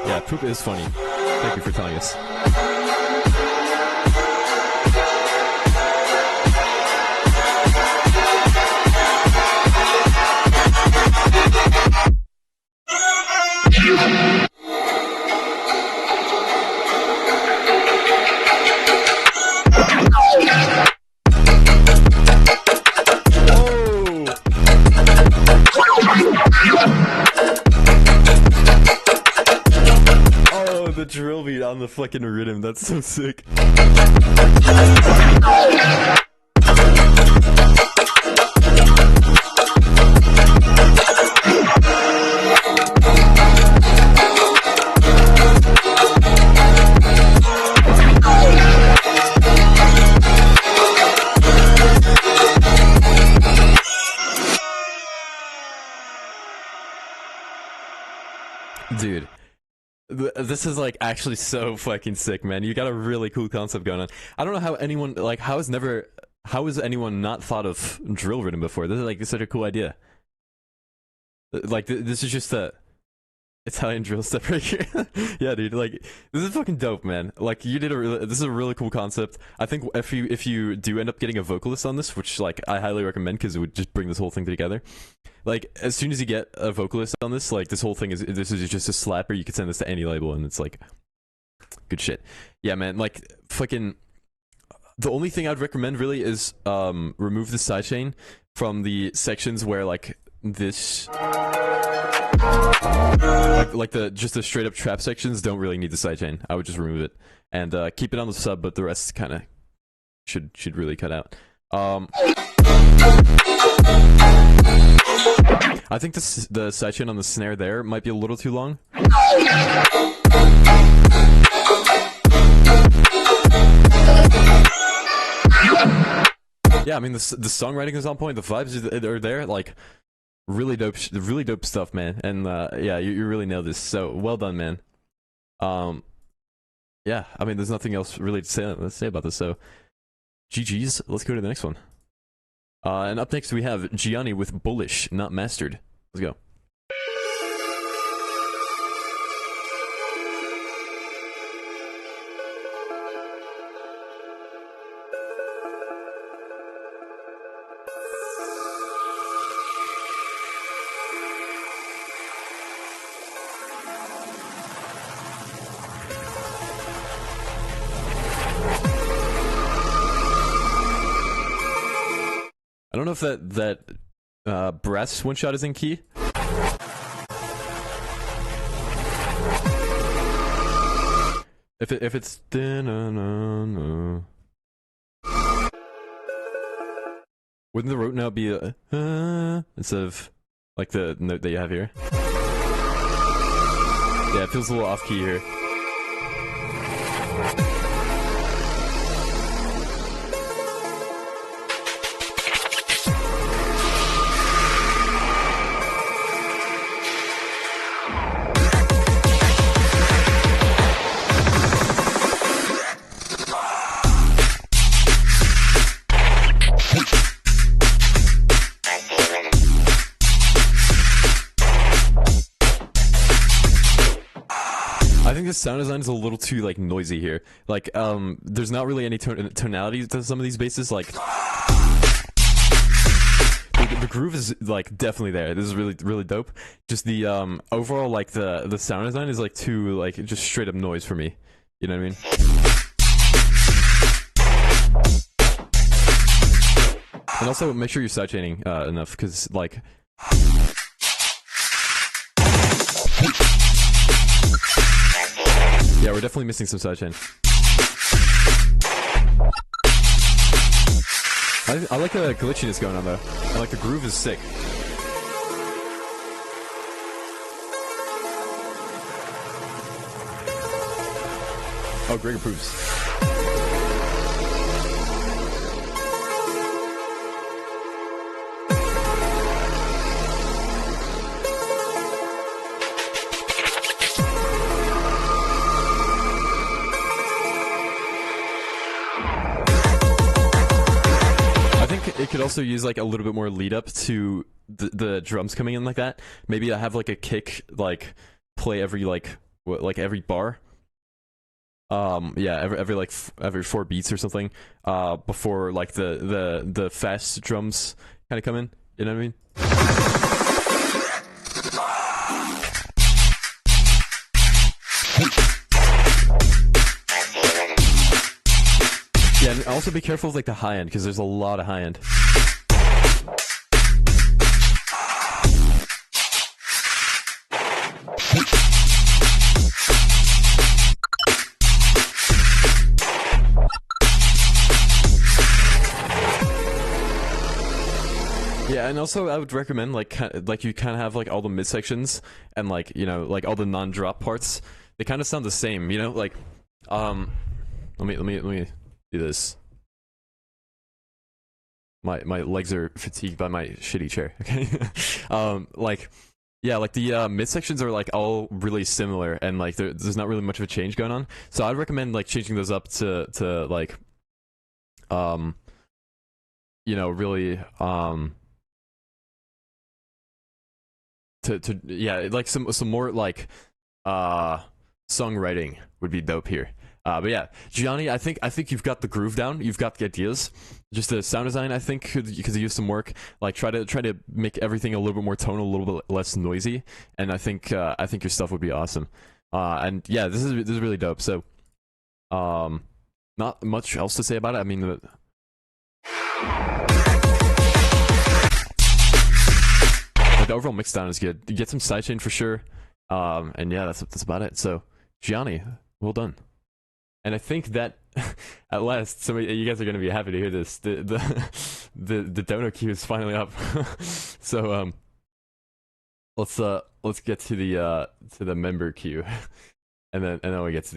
Yeah, poop is funny. Thank you for telling us. The drill beat on the fucking rhythm, that's so sick. Dude. This is like actually so fucking sick, man. You got a really cool concept going on. I don't know how anyone like how has anyone not thought of drill rhythm before? This is like such a cool idea. Like this is just a Italian drill step right here. Yeah, dude. Like this is fucking dope, man. Like you did this is a really cool concept. I think if you do end up getting a vocalist on this, which like I highly recommend because it would just bring this whole thing together. Like as soon as you get a vocalist on this, like this whole thing is just a slapper. You could send this to any label and it's like good shit. Yeah, man. Like fucking. The only thing I'd recommend really is remove the sidechain from the sections where like this. Like just the straight up trap sections don't really need the sidechain. I would just remove it and keep it on the sub, but the rest kind of should really cut out. I think the sidechain on the snare there might be a little too long. Yeah, I mean the songwriting is on point. The vibes are there. Like. Really dope stuff, man. And yeah, you really nailed this. So well done, man. Yeah, I mean, there's nothing else really to say about this. So, GG's. Let's go to the next one. And up next we have Gianni with Bullish, Not Mastered. Let's go. I don't know if that brass one shot is in key. If it's wouldn't the root note be instead of like the note that you have here? Yeah, it feels a little off key here. the sound design is a little too like noisy here. Like there's not really any tonality to some of these basses. Like the groove is like definitely there. This is really dope. Just the overall like the sound design is like too like just straight up noise for me. You know what I mean? And also make sure you're sidechaining enough, because like yeah, we're definitely missing some sidechain. I like the glitchiness going on though. I like the groove is sick. Oh, Greg approves. It could also use like a little bit more lead up to the drums coming in like that. Maybe I have like a kick like play every like every bar. Yeah, every 4 beats or something. Before like the fast drums kind of come in. You know what I mean? Yeah, and also be careful with like the high end, because there's a lot of high end. Yeah, and also I would recommend like you kind of have like all the midsections and like, you know, like all the non-drop parts. They kind of sound the same, you know, like let me do this. My legs are fatigued by my shitty chair. Okay, like yeah, like the midsections are like all really similar, and like there's not really much of a change going on. So I'd recommend like changing those up to like you know, really to yeah, like some more like songwriting would be dope here. But yeah, Gianni, I think you've got the groove down. You've got the ideas. Just the sound design, I think, could use some work. Like try to make everything a little bit more tonal, a little bit less noisy. And I think your stuff would be awesome. And yeah, this is really dope. So, not much else to say about it. I mean, the overall mix down is good. You get some sidechain for sure. And yeah, that's about it. So, Gianni, well done. And I think that at last, you guys are gonna be happy to hear this. The dono queue is finally up. So let's get to the member queue, and then we get to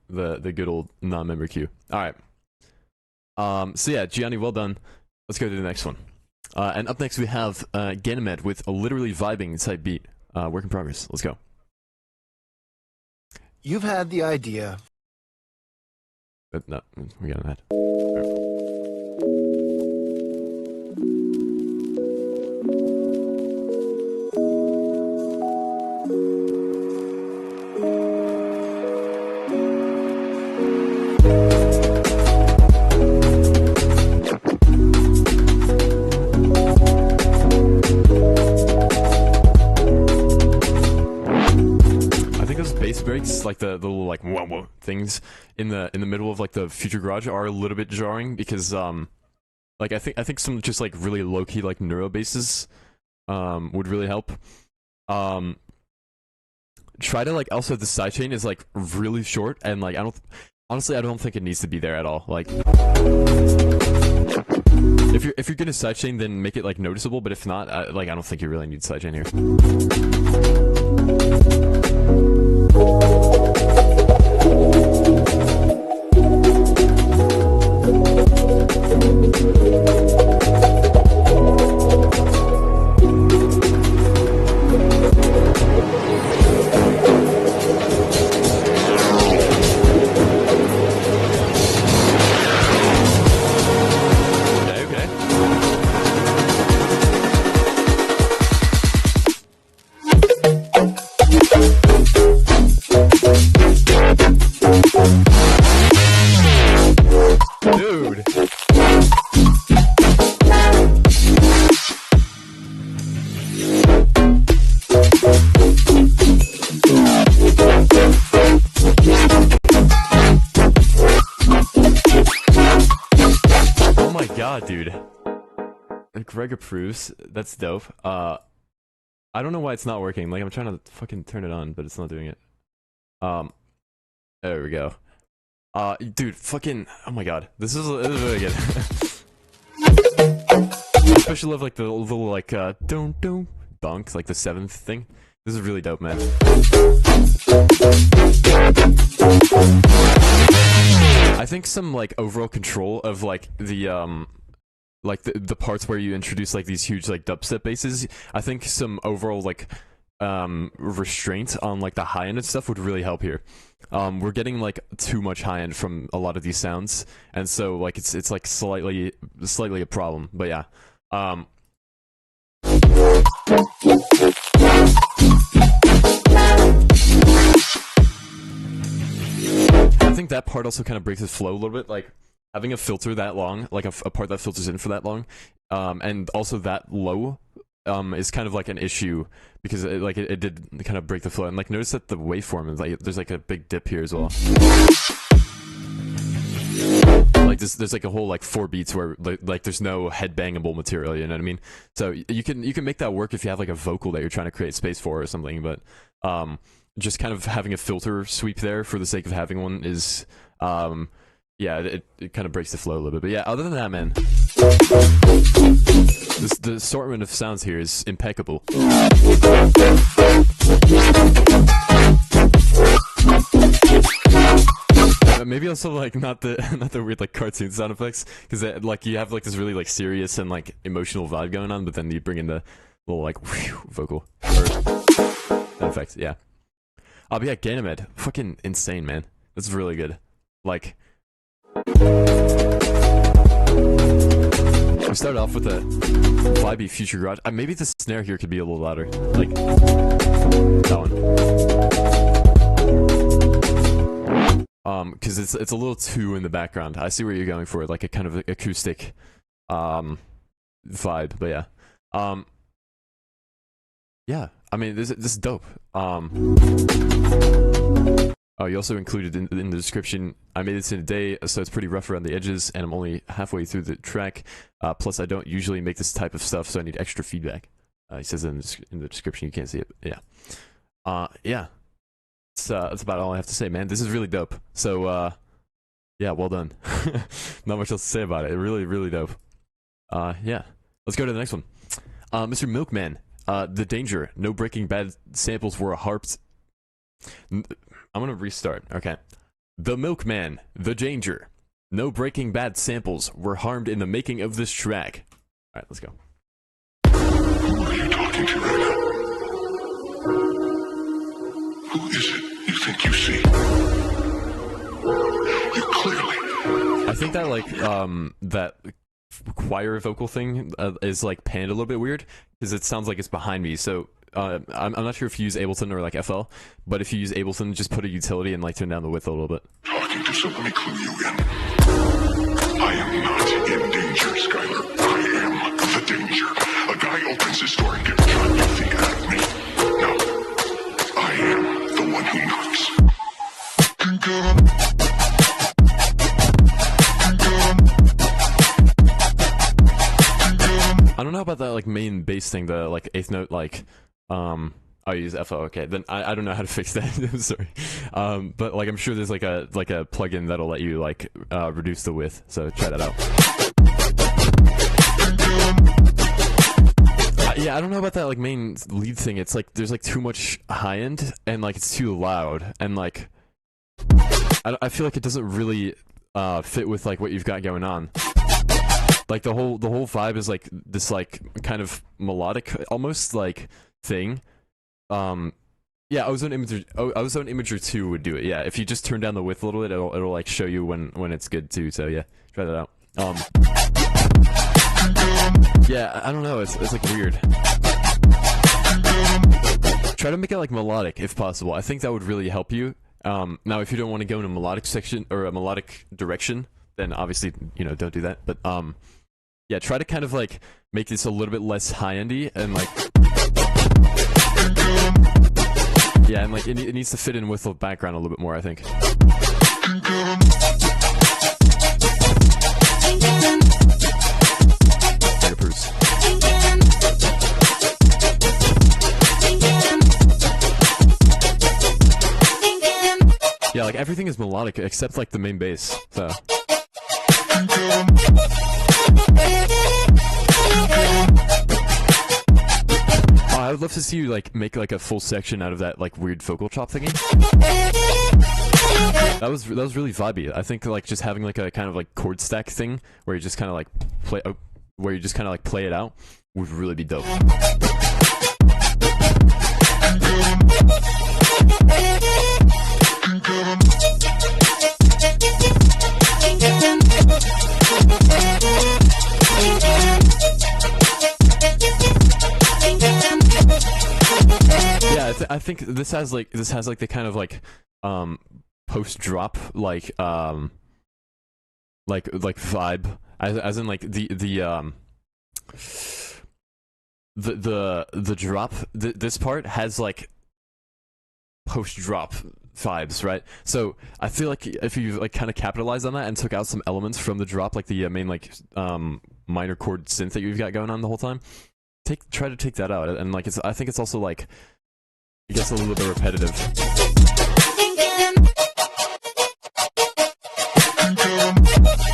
the good old non-member queue. All right. So yeah, Gianni, well done. Let's go to the next one. And up next we have Ganymede with a literally vibing type beat. Work in progress. Let's go. You've had the idea. No, we got an ad. Breaks, like the little like whoa whoa things in the middle of like the Future Garage are a little bit jarring, because like I think some just like really low key like neuro basses would really help. Try to like also the sidechain is like really short, and like I don't think it needs to be there at all. Like if you're gonna sidechain, then make it like noticeable, but if not, I don't think you really need sidechain here. Dude. Oh my god, dude. Greg approves. That's dope. I don't know why it's not working. Like, I'm trying to fucking turn it on, but it's not doing it. There we go. Dude, fucking, oh my god, this is really good. I especially love like the little like don't donk, like the 7th thing. This is really dope, man. I think some like overall control of like the parts where you introduce like these huge like dubstep basses. I think some overall like restraint on like the high end and stuff would really help here. We're getting like too much high end from a lot of these sounds, and so like it's like slightly a problem. But yeah, I think that part also kind of breaks the flow a little bit. Like having a filter that long, like a part that filters in for that long, and also that low. Is kind of like an issue because it did kind of break the flow, and like notice that the waveform is like there's like a big dip here as well. Like there's like a whole like 4 beats where like there's no headbangable material, you know what I mean? So you can make that work if you have like a vocal that you're trying to create space for or something, but just kind of having a filter sweep there for the sake of having one is yeah, it kind of breaks the flow a little bit. But yeah, other than that, man, the assortment of sounds here is impeccable. Maybe also like not the weird like cartoon sound effects, because like you have like this really like serious and like emotional vibe going on, but then you bring in the little like whew, vocal effects. Yeah. But yeah, ganymede, fucking insane, man. That's really good. Like. We started off with a vibey future garage. Maybe the snare here could be a little louder, like that one. Because it's a little too in the background. I see where you're going for, like a kind of acoustic, vibe. But yeah, yeah. I mean, this is dope. Oh, you also included in the description, I made this in a day, so it's pretty rough around the edges, and I'm only halfway through the track. Plus, I don't usually make this type of stuff, so I need extra feedback. He says in the description, you can't see it. Yeah. Yeah. That's about all I have to say, man. This is really dope. So, yeah, well done. Not much else to say about it. Really, really dope. Yeah. Let's go to the next one. Mr. Milkman. The danger. No Breaking Bad samples were harped. I'm gonna restart. Okay. The Milkman, the danger. No Breaking Bad samples were harmed in the making of this track. Alright, let's go. Who are you talking to right now? Who is it you think you see? You clearly... I think that, like, that choir vocal thing is, like, panned a little bit weird, because it sounds like it's behind me, so... I'm not sure if you use Ableton or like FL, but if you use Ableton, just put a utility and like turn down the width a little bit. Talking to someone, let me clue you in. I am not in danger, Skylar. I am the danger. A guy opens his door and gets shot, you think out of me. No, I am the one who knocks. I don't know about that like main bass thing, the like 8th note, like I'll use FL. Okay, then I don't know how to fix that. I'm sorry. But like I'm sure there's like a plugin that'll let you like reduce the width. So try that out. Yeah, I don't know about that like main lead thing. It's like there's like too much high end and like it's too loud and like I feel like it doesn't really fit with like what you've got going on. Like the whole vibe is like this like kind of melodic almost like thing. Yeah, Ozone Imager 2 would do it. Yeah, if you just turn down the width a little bit, it'll like show you when it's good too. So yeah, try that out. Yeah, I don't know. It's like weird. Try to make it like melodic if possible. I think that would really help you. Now, if you don't want to go in a melodic section or a melodic direction, then obviously, you know, don't do that. But yeah, try to kind of like make this a little bit less high-endy and like, yeah, and like it needs to fit in with the background a little bit more, I think. Yeah, like everything is melodic except like the main bass. So. Oh, I would love to see you like make like a full section out of that like weird vocal chop thingy. That was really vibey. I think like just having like a kind of like chord stack thing where you just kind of like play it out would really be dope. Yeah, I think this has like the kind of like post drop like vibe as in like the drop, this part has like post drop vibes, right? So I feel like if you like kind of capitalize on that and took out some elements from the drop, like the main like minor chord synth that you've got going on the whole time, try to take that out, and like I think it's also like it gets a little bit repetitive.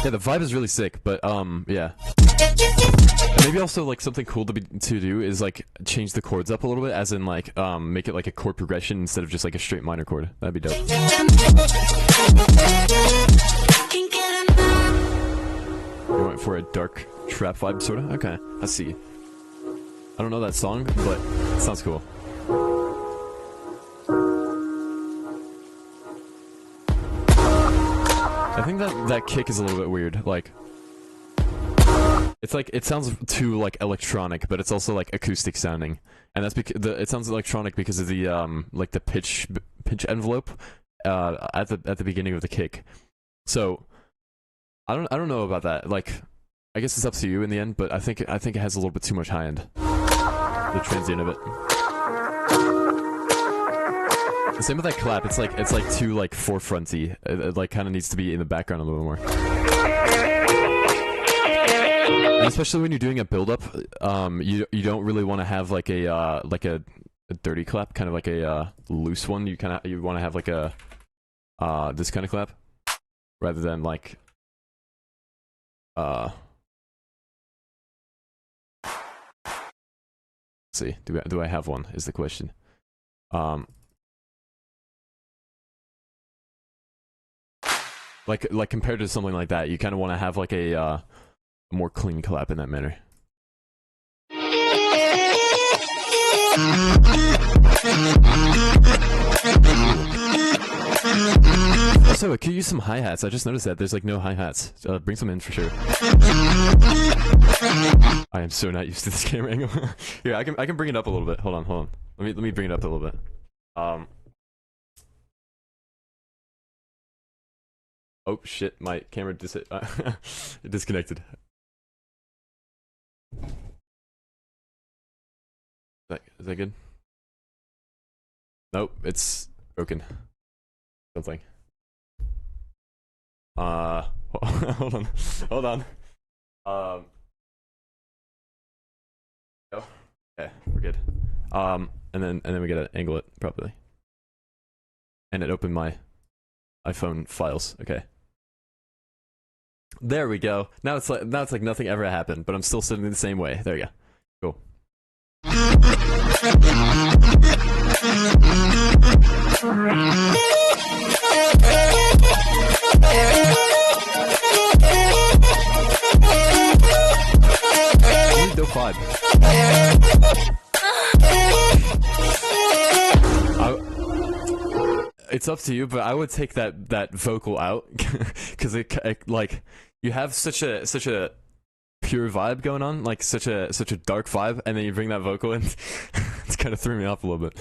Yeah, the vibe is really sick, but yeah. And maybe also like something cool to do is like change the chords up a little bit, as in like make it like a chord progression instead of just like a straight minor chord. That'd be dope. You went for a dark trap vibe, sorta? Okay, I see. I don't know that song, but it sounds cool. I think that kick is a little bit weird. Like, it's like it sounds too like electronic, but it's also like acoustic sounding, and that's because it sounds electronic because of the like the pitch envelope at the beginning of the kick. So I don't know about that. Like, I guess it's up to you in the end, but I think it has a little bit too much high end. The transient of it. The same with that clap. It's like too like forefronty. It like kind of needs to be in the background a little more. And especially when you're doing a build up, you don't really want to have like a dirty clap, kind of like a loose one. You want to have like a this kind of clap, rather than like let's see, do I have one? Is the question. Like compared to something like that, you kind of want to have like a more clean clap in that manner. Also, could you use some hi-hats? I just noticed that there's like no hi-hats. Bring some in for sure. I am so not used to this camera angle. Here, I can bring it up a little bit. Hold on. Let me bring it up a little bit. Oh shit, my camera disconnected. Is that good? Nope, it's broken. Something. Hold on. Oh, okay, we're good. And then we gotta angle it properly. And it opened my iPhone files. Okay. There we go. Now it's like nothing ever happened, but I'm still sitting the same way. There you go. Cool. Really dope vibe. It's up to you, but I would take that vocal out because it like you have such a pure vibe going on, like such a dark vibe, and then you bring that vocal in. It's kind of threw me off a little bit.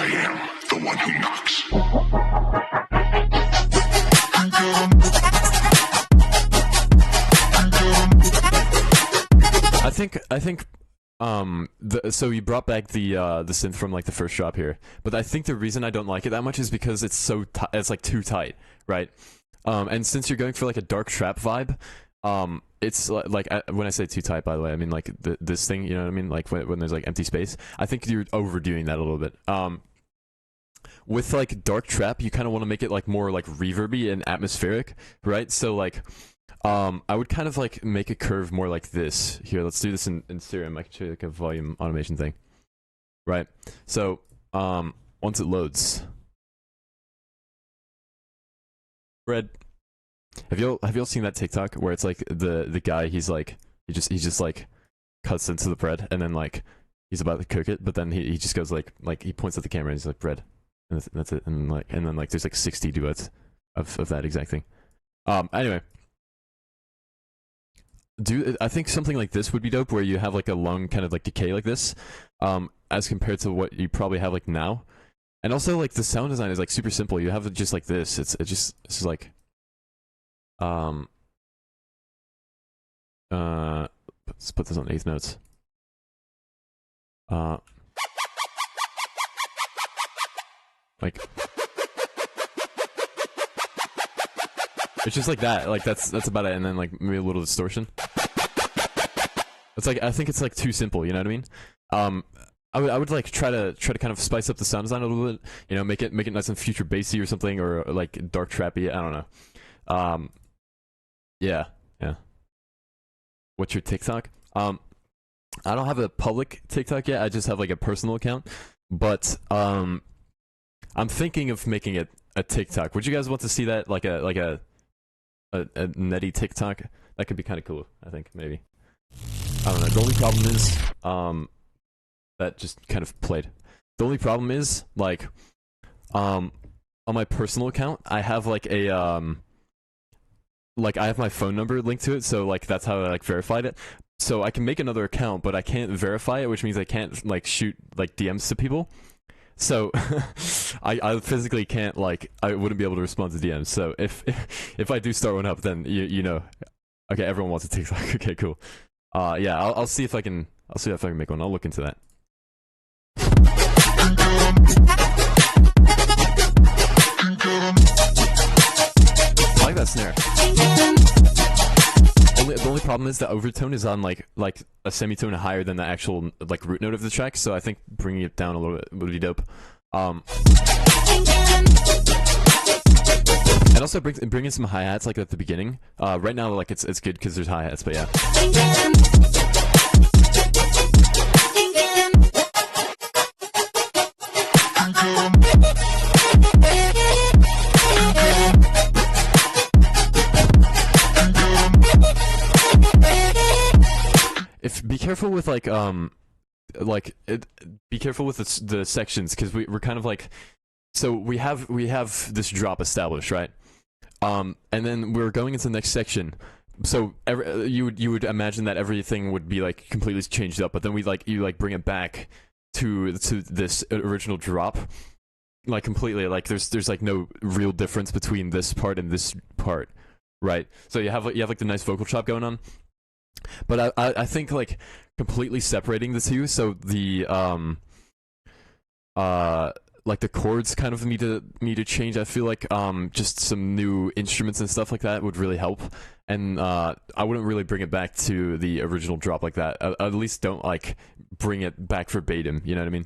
I am the one who knocks. I think so you brought back the synth from like the first drop here, but I think the reason I don't like it that much is because it's so it's like too tight, right? And since you're going for like a dark trap vibe, it's like when I say too tight, by the way, I mean like this thing, you know what I mean? Like when there's like empty space, I think you're overdoing that a little bit. With like dark trap, you kind of want to make it like more like reverby and atmospheric, right? So like I would kind of like make a curve more like this. Here, let's do this in Serum. I can show you like a volume automation thing, right? So once it loads, Fred, have y'all seen that TikTok where it's like the guy, he's like he just like cuts into the bread and then like he's about to cook it, but then he just goes like he points at the camera and he's like bread, and that's it, and then like there's like 60 duets of that exact thing. Anyway. I think something like this would be dope, where you have like a long kind of like decay like this, as compared to what you probably have like now. And also like the sound design is like super simple. You have it just like this. It's like let's put this on 8th notes. Like it's just like that. Like that's about it, and then like maybe a little distortion. It's like I think it's like too simple. You know what I mean? I would like try to kind of spice up the sound design a little bit. You know, make it nice and future bassy or something, or like dark trappy. I don't know. Yeah. What's your TikTok? I don't have a public TikTok yet. I just have like a personal account, but I'm thinking of making it a TikTok. Would you guys want to see that like a netty TikTok? That could be kind of cool, I think, maybe. I don't know. The only problem is that just kind of played. The only problem is like on my personal account, I have like a like I have my phone number linked to it, so like that's how I like verified it. So I can make another account, but I can't verify it, which means I can't like shoot like DMs to people. So I physically can't, like, I wouldn't be able to respond to DMs. So if I do start one up, then you know, okay, everyone wants a TikTok. Okay, cool. Yeah, I'll see if I can make one. I'll look into that. I like that snare. The only problem is the overtone is on like a semitone higher than the actual like root note of the track, so I think bringing it down a little bit would be dope. And also bring in some hi-hats like at the beginning. Right now like it's good because there's hi-hats, but yeah. Be careful with be careful with the sections, because we're kind of like, so we have this drop established, right? And then we're going into the next section. So you would imagine that everything would be like completely changed up, but then you bring it back to this original drop, like completely, like there's like no real difference between this part and this part, right? So you have like the nice vocal chop going on. But I think like completely separating the two, so the like the chords kind of need to change. I feel like just some new instruments and stuff like that would really help. And I wouldn't really bring it back to the original drop like that. At least don't like bring it back verbatim. You know what I mean?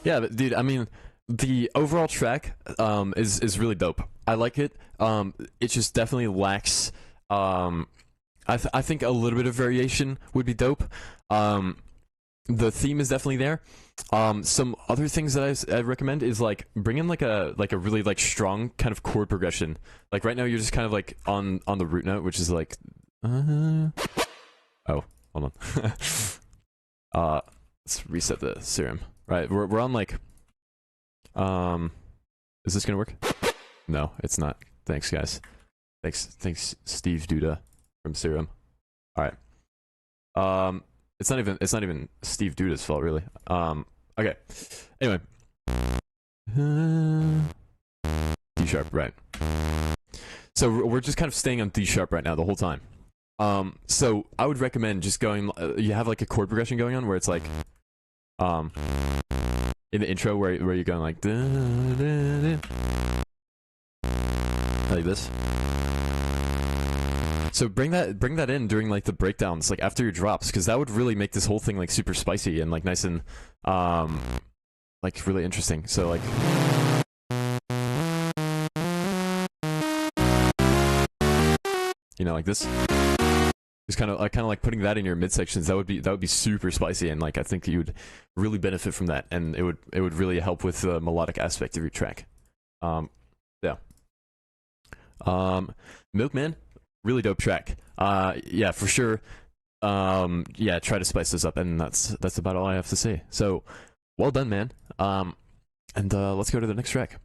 Yeah, but dude, I mean, the overall track is really dope. I like it. It just definitely lacks. I think a little bit of variation would be dope. The theme is definitely there. Some other things that I recommend is like bring in like a really like strong kind of chord progression. Like right now you're just kind of like on the root note, which is like oh, hold on. Let's reset the serum. Right, we're on like is this gonna work? No, it's not. Thanks guys. Thanks Steve Duda from Serum. All right. It's not even Steve Duda's fault really. Okay. Anyway. D sharp, right. So we're just kind of staying on D sharp right now the whole time. So I would recommend just going, you have like a chord progression going on where it's like, in the intro where you're going like, like this. So bring that in during like the breakdowns, like after your drops, because that would really make this whole thing like super spicy and like nice and like really interesting. So like like this. Just kind of like putting that in your midsections. That would be super spicy, and like I think that you would really benefit from that, and it would really help with the melodic aspect of your track. Yeah. Milkman, really dope track. Yeah, for sure. Yeah, try to spice this up, and that's about all I have to say. So, well done, man. And let's go to the next track.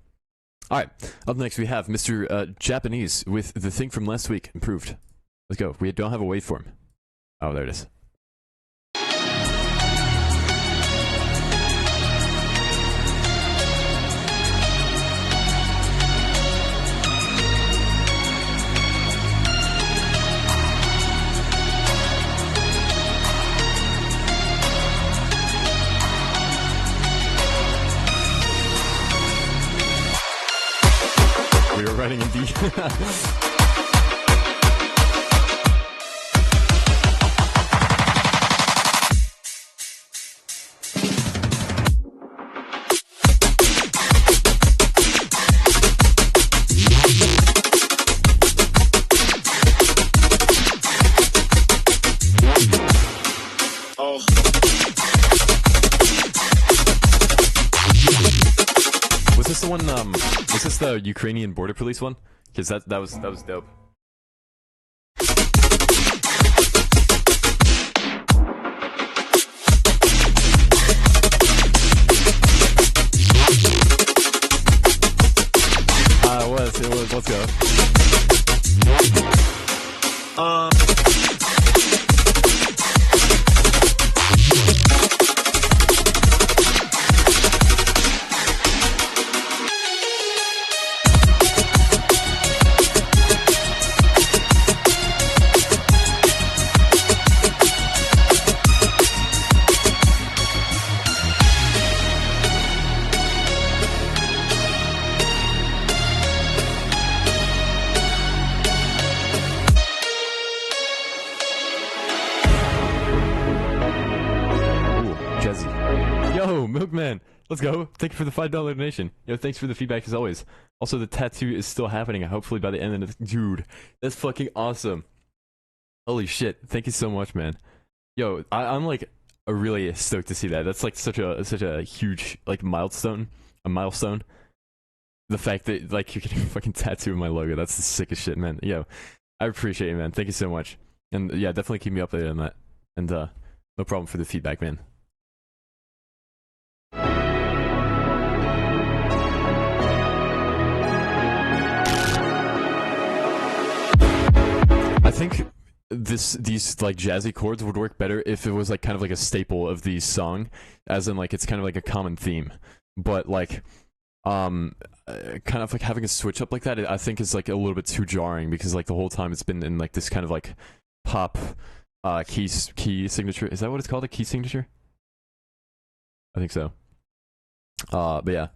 All right, up next we have Mr. Japanese with The Thing from Last Week improved. Let's go. We don't have a waveform. Oh, there it is. We were writing in D. Was this the one, was this the Ukrainian border police one? Because that was dope. It was, let's go. Yo, Milkman, let's go. Thank you for the $5 donation. Yo, thanks for the feedback as always. Also, the tattoo is still happening. Hopefully by the end of the dude. That's fucking awesome. Holy shit! Thank you so much, man. Yo, I'm like really stoked to see that. That's like such a huge like milestone. A milestone. The fact that like you're getting a fucking tattoo of my logo. That's the sickest shit, man. Yo, I appreciate it, man. Thank you so much. And yeah, definitely keep me updated on that. And no problem for the feedback, man. I think these like jazzy chords would work better if it was like kind of like a staple of the song, as in like it's kind of like a common theme. But like kind of like having a switch up like that, I think is like a little bit too jarring, because like the whole time it's been in like this kind of like pop key signature. Is that what it's called? A key signature? I think so. But yeah.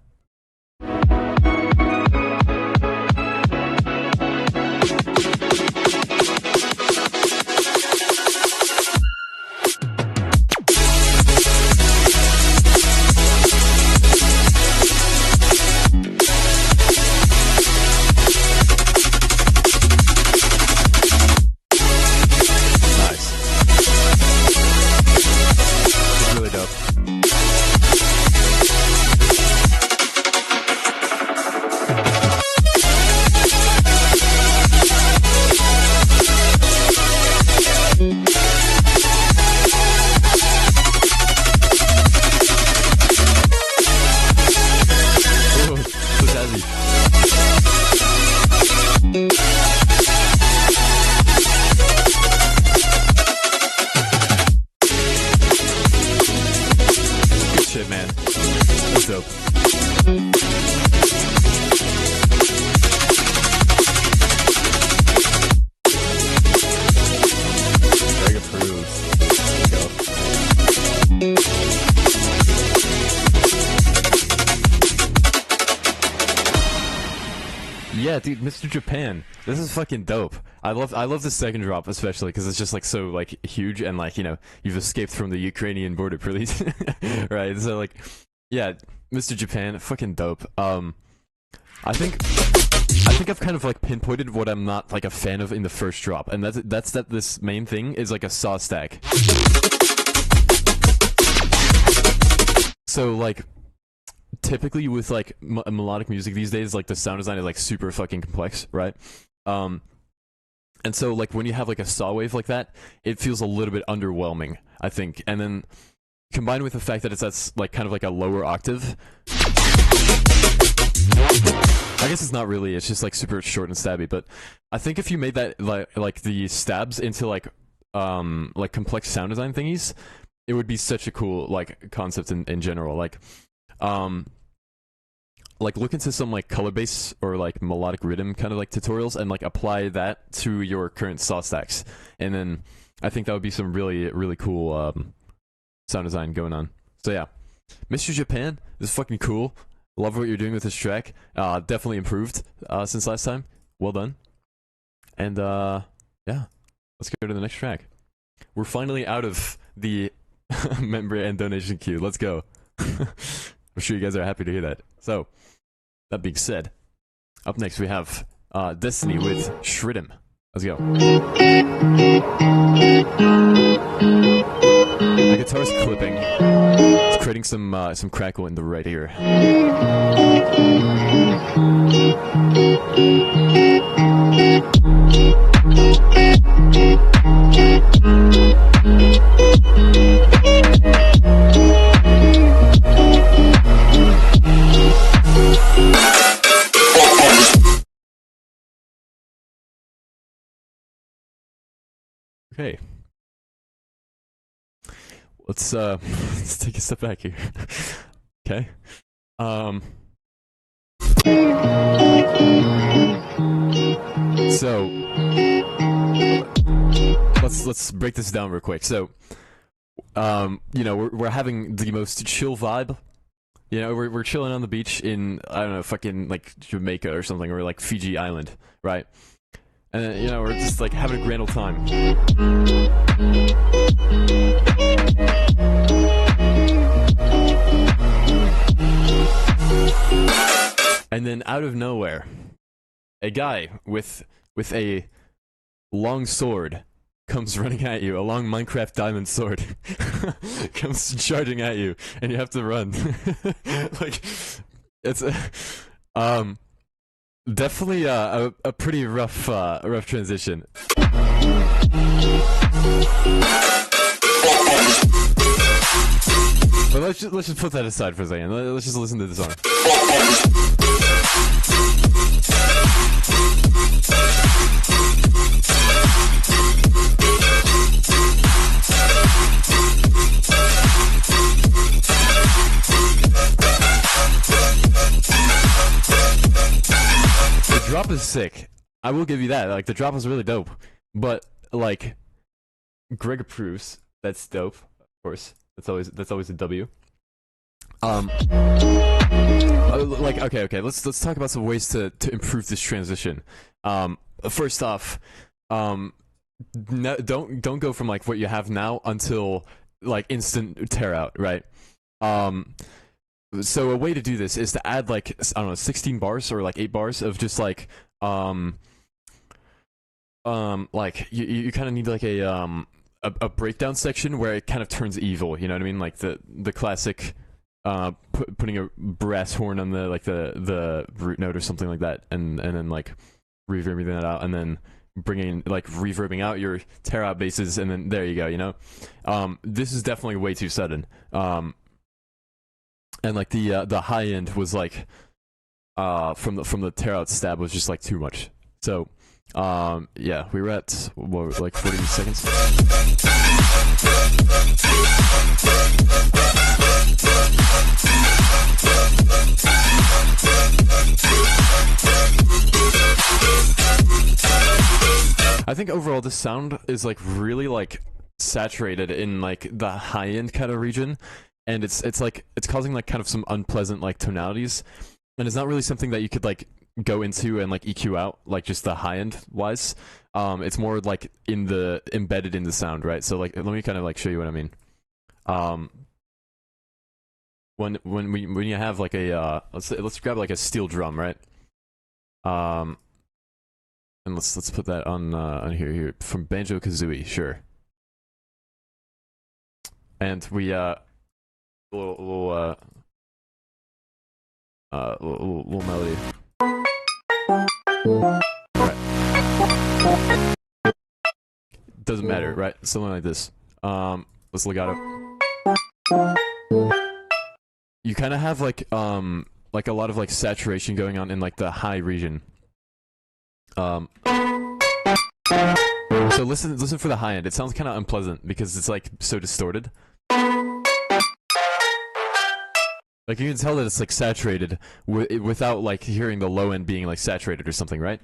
Yeah, dude, Mr. Japan. This is fucking dope. I love the second drop especially because it's just like so like huge and like, you know, you've escaped from the Ukrainian border police. Right. So like yeah, Mr. Japan, fucking dope. I think I've kind of like pinpointed what I'm not like a fan of in the first drop, and that's that this main thing is like a saw stack. So like typically with like melodic music these days, like the sound design is like super fucking complex, right? And so like when you have like a saw wave like that, it feels a little bit underwhelming, I think. And then combined with the fact that that's like kind of like a lower octave, I guess it's not really, it's just like super short and stabby. But I think if you made that like the stabs into like complex sound design thingies, it would be such a cool like concept in general. Like look into some like color bass or like melodic rhythm kind of like tutorials and like apply that to your current saw stacks, and then I think that would be some really cool sound design going on. So yeah, Mr. Japan is fucking cool. Love what you're doing with this track. Definitely improved since last time. Well done. And yeah, let's go to the next track. We're finally out of the member and donation queue. Let's go. I'm sure you guys are happy to hear that. So, that being said, up next we have Destiny with Shred 'Em. Let's go. The guitar's clipping. It's creating some crackle in the right ear. Okay. Let's take a step back here. Okay. So let's break this down real quick. So you know, we're having the most chill vibe. You know, we're chilling on the beach in, I don't know, fucking like Jamaica or something, or like Fiji Island, right? And you know, we're just like having a grand old time. And then out of nowhere, a guy with a long sword comes running at you, a long Minecraft diamond sword comes charging at you, and you have to run. Like, it's definitely a pretty rough transition. But let's just put that aside for a second. Let's just listen to the song. The drop is sick. I will give you that. Like, the drop is really dope. But like, Greg approves. That's dope, of course. That's always a W. Like, okay. Let's talk about some ways to improve this transition. First off, no, don't go from like what you have now until like instant tear out, right? So a way to do this is to add like, I don't know, 16 bars or like 8 bars of just like like you kind of need like a breakdown section where it kind of turns evil, you know what I mean? Like the classic putting a brass horn on the root note or something like that, and then like reverbing that out, and then bringing like reverbing out your tear out basses, and then there you go, you know. This is definitely way too sudden. And like the high end was like from the tear out stab was just like too much. So yeah, we were at what, like 40 seconds. I think overall this sound is like really like saturated in like the high end kind of region, and it's like it's causing like kind of some unpleasant like tonalities, and it's not really something that you could like go into and like EQ out, like just the high end wise. It's more like embedded in the sound, right? So like, let me kind of like show you what I mean. When you have like a let's grab like a steel drum, right? And let's put that on here from Banjo Kazooie, sure. And we little melody. Right. Doesn't matter, right? Something like this. Let's legato. You kind of have like a lot of like saturation going on in like the high region. So listen for the high end. It sounds kind of unpleasant because it's like so distorted. Like you can tell that it's like saturated without like hearing the low end being like saturated or something, right?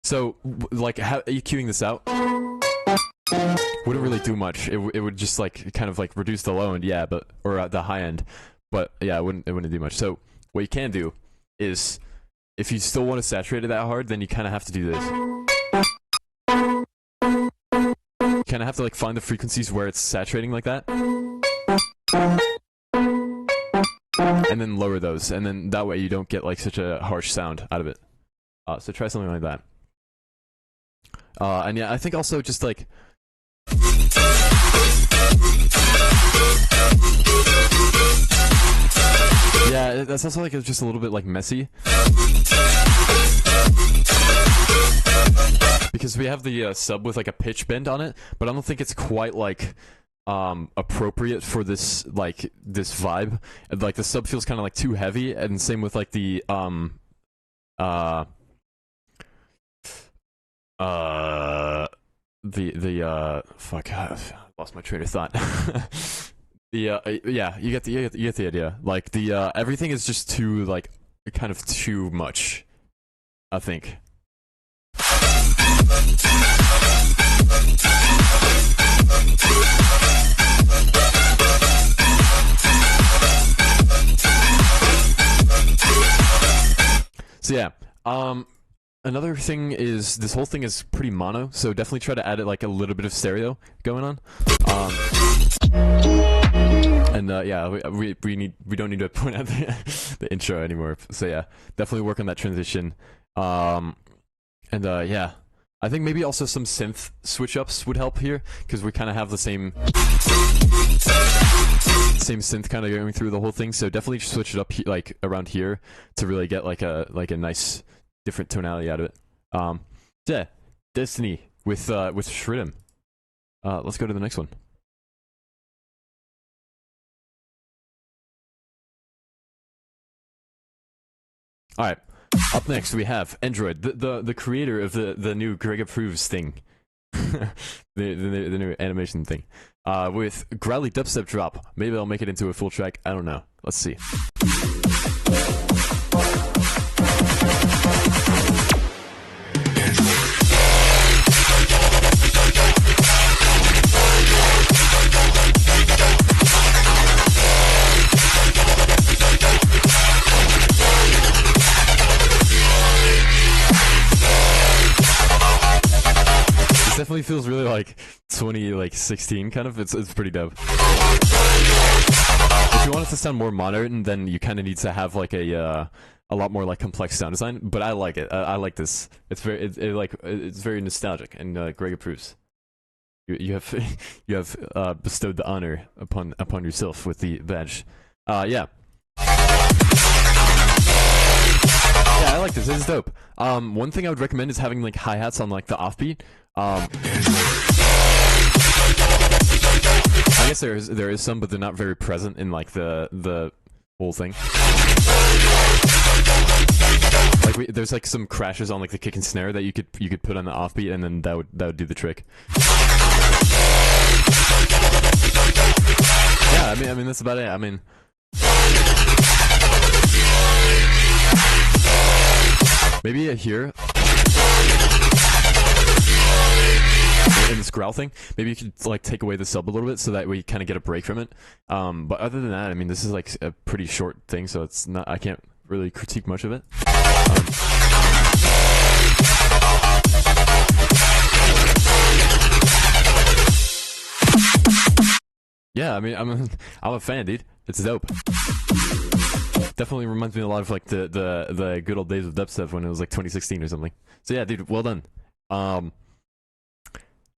So like EQing this out wouldn't really do much. It would just like kind of like reduce the low end, yeah, but or the high end, but yeah, it wouldn't do much. So what you can do is, if you still want to saturate it that hard, then you kind of have to do this. You kind of have to like find the frequencies where it's saturating like that, and then lower those, and then that way you don't get like such a harsh sound out of it. So try something like that. And yeah, I think also just like yeah, that's also like just a little bit like messy because we have the sub with like a pitch bend on it, but I don't think it's quite like appropriate for this vibe. Like the sub feels kind of like too heavy, and same with like the fuck, I lost my train of thought. Yeah, you get the idea. Like the everything is just too like kind of too much, I think. So yeah, another thing is this whole thing is pretty mono, so definitely try to add it like a little bit of stereo going on. And yeah, we don't need to point out the intro anymore. So yeah, definitely work on that transition. And yeah, I think maybe also some synth switch ups would help here, because we kind of have the same synth kind of going through the whole thing. So definitely switch it up like around here to really get like a nice different tonality out of it. Yeah, Destiny with Shridim. Let's go to the next one. All right. Up next, we have Android, the creator of the new Greg Approves thing, the new animation thing, with growly dubstep drop. Maybe I'll make it into a full track. I don't know. Let's see. Definitely feels really like 2016 kind of. It's pretty dope. If you want it to sound more modern, then you kind of need to have like a lot more like complex sound design. But I like it. I like this. It's very nostalgic, and Greg approves. You have bestowed the honor upon yourself with the badge. Yeah. Yeah, I like this. This is dope. One thing I would recommend is having like hi-hats on like the offbeat. I guess there is some, but they're not very present in like the whole thing. Like there's like some crashes on like the kick and snare that you could put on the offbeat, and then that would do the trick. Yeah, I mean that's about it. I mean. Maybe here, in this growl thing, maybe you could like take away the sub a little bit so that we kind of get a break from it. But other than that, I mean, this is like a pretty short thing, so it's not. I can't really critique much of it. Yeah, I mean, I'm a fan, dude. It's dope. Definitely reminds me a lot of like the good old days of dubstep when it was like 2016 or something. So yeah, dude, well done.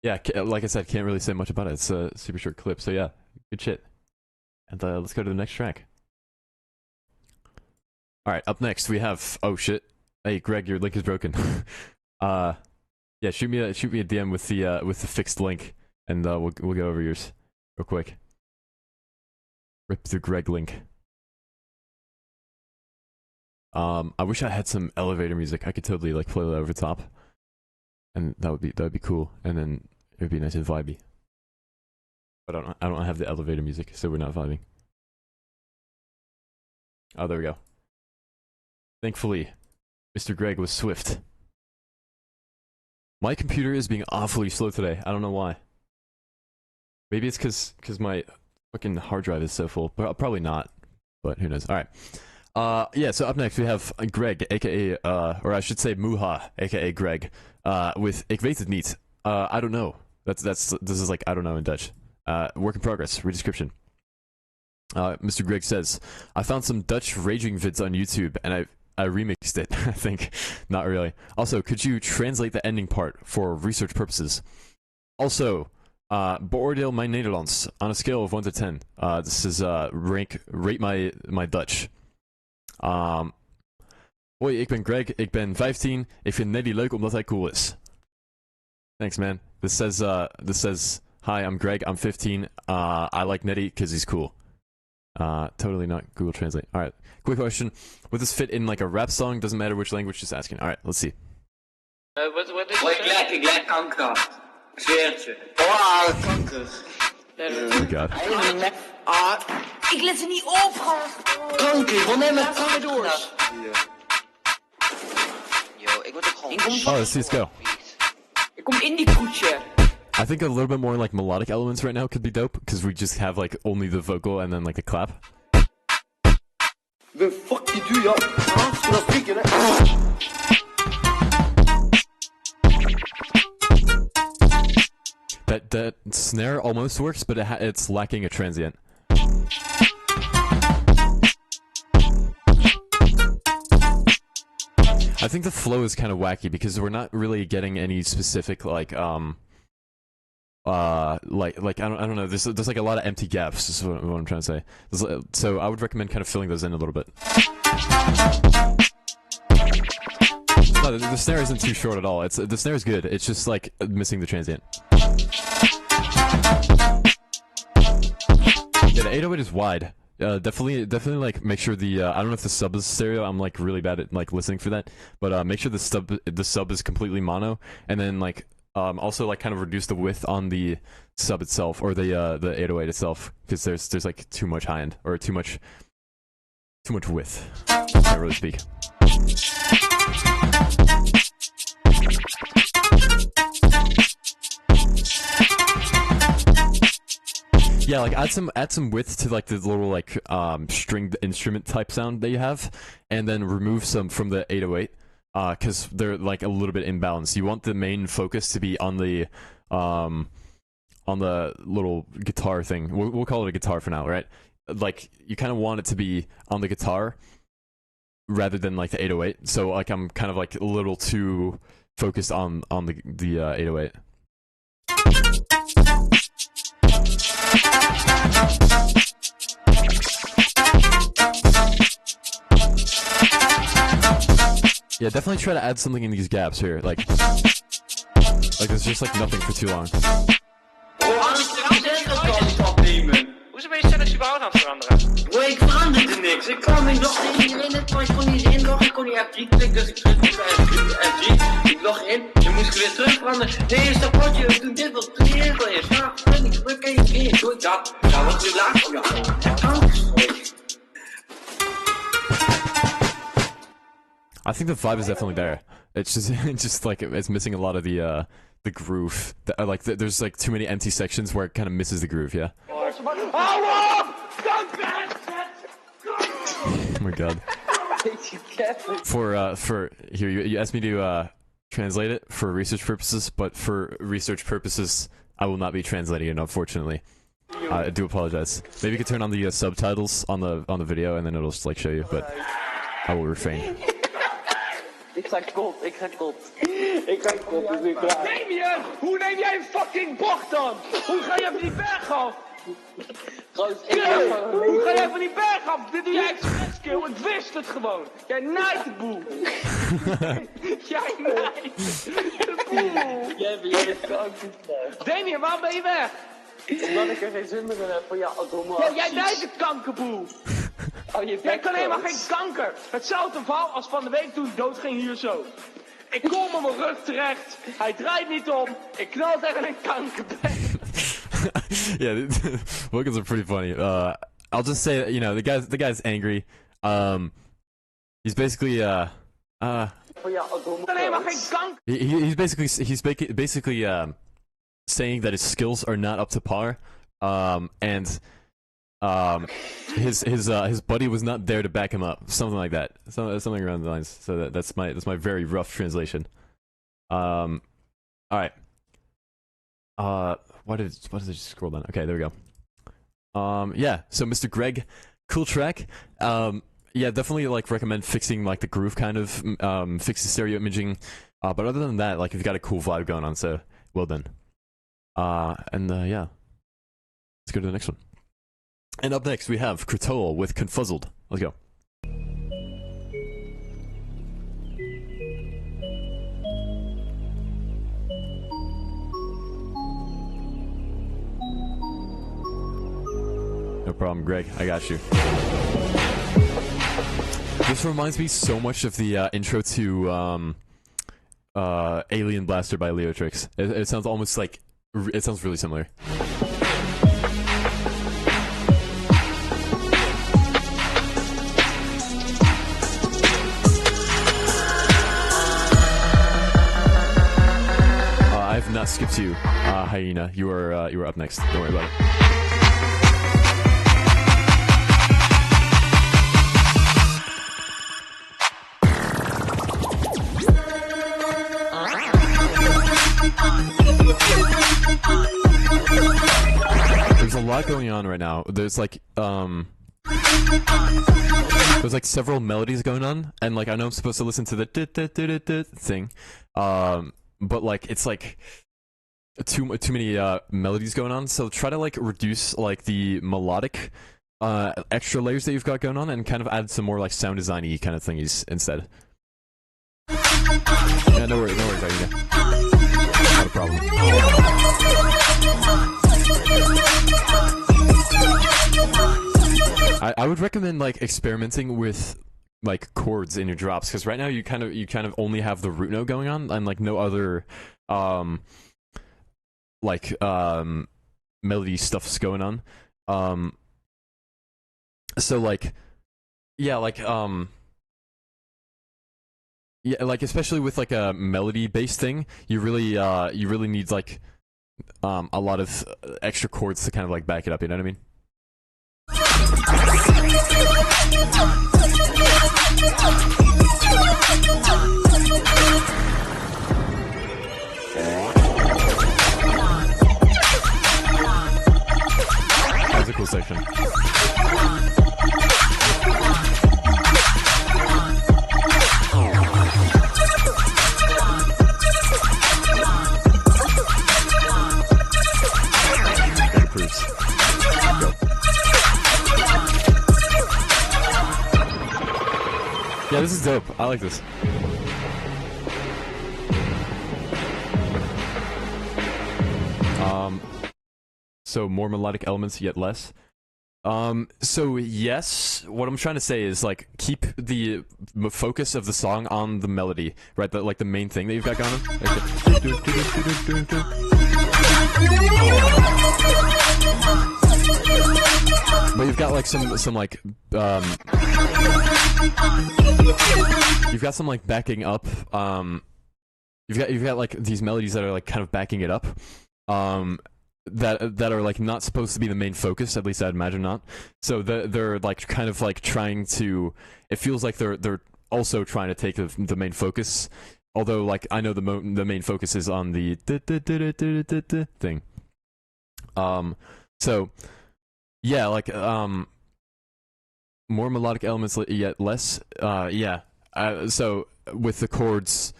Yeah, like I said, can't really say much about it. It's a super short clip. So yeah, good shit. And let's go to the next track. All right, up next we have. Oh shit! Hey, Greg, your link is broken. Yeah, shoot me a DM with the fixed link, and we'll go over yours real quick. Rip the Greg link. I wish I had some elevator music. I could totally like play that over top, and that would be cool. And then it would be nice and vibey. But I don't have the elevator music, so we're not vibing. Oh, there we go. Thankfully, Mr. Greg was swift. My computer is being awfully slow today. I don't know why. Maybe it's because my fucking hard drive is so full. But probably not. But who knows? All right. Yeah, so up next we have Greg, aka, or I should say Muha, aka Greg, with Ik weet het niet. I don't know. This is like I don't know in Dutch. Work in progress. Read description. Mr. Greg says, I found some Dutch raging vids on YouTube and I remixed it. I think not really. Also, could you translate the ending part for research purposes? Also, beoordeel mijn Nederlands on a scale of 1 to 10. This is rate my Dutch. Hoi, ik ben Greg, ik ben 15. Ik vind Neddy leuk omdat hij cool is. Thanks, man. This says, hi, I'm Greg, I'm 15. I like Neddy because he's cool. Totally not Google Translate. Alright, quick question. Would this fit in like a rap song? Doesn't matter which language, just asking. Alright, let's see. What is it? Ik lijk kanker. Zweertje. Oh, kanker. Oh god. Ik let er niet op. Kanker, gewoon neem het kanker door. Yo, ik moet ook gewoon... Oh, let's go. Ik kom in die koetsje. I think a little bit more like melodic elements right now could be dope, because we just have like only the vocal and then like a clap. The fuck you do, yo? Dat speaker, That snare almost works, but it's lacking a transient. I think the flow is kind of wacky because we're not really getting any specific like I don't know. There's like a lot of empty gaps. Is what I'm trying to say. So I would recommend kind of filling those in a little bit. No, the snare isn't too short at all. The snare is good. It's just like missing the transient. Yeah, the 808 is wide. Definitely like make sure the I don't know if the sub is stereo. I'm like really bad at like listening for that, but make sure the sub is completely mono, and then like also like kind of reduce the width on the sub itself or the 808 itself, because there's like too much high end or too much width. Can't really speak. Yeah, like add some width to like the little like stringed instrument type sound that you have, and then remove some from the 808, because they're like a little bit imbalanced. You want the main focus to be on the little guitar thing. We'll call it a guitar for now, right? Like you kind of want it to be on the guitar rather than like the 808. So like I'm kind of like a little too focused on the 808. Yeah, definitely try to add something in these gaps here, like there's just like nothing for too long. Hoezo ben je zelfs überhaupt aan het veranderen? Bro, ik veranderde niks. Ik kwam, ik log in het, maar ik kon niet inloggen. Ik kon niet F3 klikken, dus ik drukte op F3. Ik log in, dan moest ik weer terug veranderen. Nee, is dat potje, doe dit wat, doe dit wat. Vraag, ik druk even in, doe ik dat. Nou, wat je laat op jou. Het kan niet. I think the vibe is definitely there. It's just like it's missing a lot of the groove. There's like too many empty sections where it kind of misses the groove. Yeah. Oh my god. For here, you asked me to translate it for research purposes, but for research purposes, I will not be translating it, unfortunately. I do apologize. Maybe you could turn on the subtitles on the video, and then it'll just like show you. But I will refrain. Ik ga kot. Ik ga kot, dus nu klaar. Damien, hoe neem jij een fucking bocht dan? Hoe ga jij van die berg af? Hoe ga jij van die berg af? Dit doe jij expres, kill. Ik wist het gewoon. Jij naait de boel. Jij naait de boel. Jij bent kanker. Damien, waarom ben je weg? Omdat ik er geen zin meer in heb voor jou domme. Ja, jij naait de kankerboel. Jij kan helemaal geen kanker. Hetzelfde verhaal als van de week toen ik dood ging hier zo. Ik kom op mijn rug terecht. Hij draait niet om. Ik knal tegen een kankerbeen. Yeah, Wilkins are pretty funny. I'll just say that, you know, the guy's angry. He's basically he's basically saying that his skills are not up to par, and his buddy was not there to back him up, something like that, something around the lines. So that's my very rough translation. All right. Why did it just scroll down? Okay, there we go. Yeah. So Mr. Greg, cool track. Yeah, definitely like recommend fixing like the groove, kind of fix the stereo imaging. But other than that, like you've got a cool vibe going on. So well done. Yeah, let's go to the next one. And up next we have Creto with Confuzzled. Let's go. No problem, Greg. I got you. This reminds me so much of the intro to Alien Blaster by Leotrix. It sounds almost like... It sounds really similar. I have not skipped you, Hyena. You are up next. Don't worry about it. There's a lot going on right now. There's like several melodies going on, and like I know I'm supposed to listen to the thing, but like it's like too many melodies going on. So try to like reduce like the melodic extra layers that you've got going on, and kind of add some more like sound designy kind of thingies instead. Yeah, no worries, Aida. Not a problem. I would recommend like experimenting with like chords in your drops, because right now you kind of only have the root note going on and like no other melody stuff's going on. So like yeah, like especially with like a melody based thing, you really need like a lot of extra chords to kind of like back it up, you know what I mean? That's a cool section. Yeah, this is dope. I like this. So more melodic elements, yet less. So yes, what I'm trying to say is like keep the focus of the song on the melody, right? Like the main thing that you've got going on. But you've got like some like you've got some like backing up. You've got like these melodies that are like kind of backing it up. that are like not supposed to be the main focus. At least I'd imagine not. So they're like kind of like trying to. It feels like they're also trying to take the main focus. Although like I know the main focus is on the thing. So yeah, like more melodic elements yet less. Yeah. So with the chords,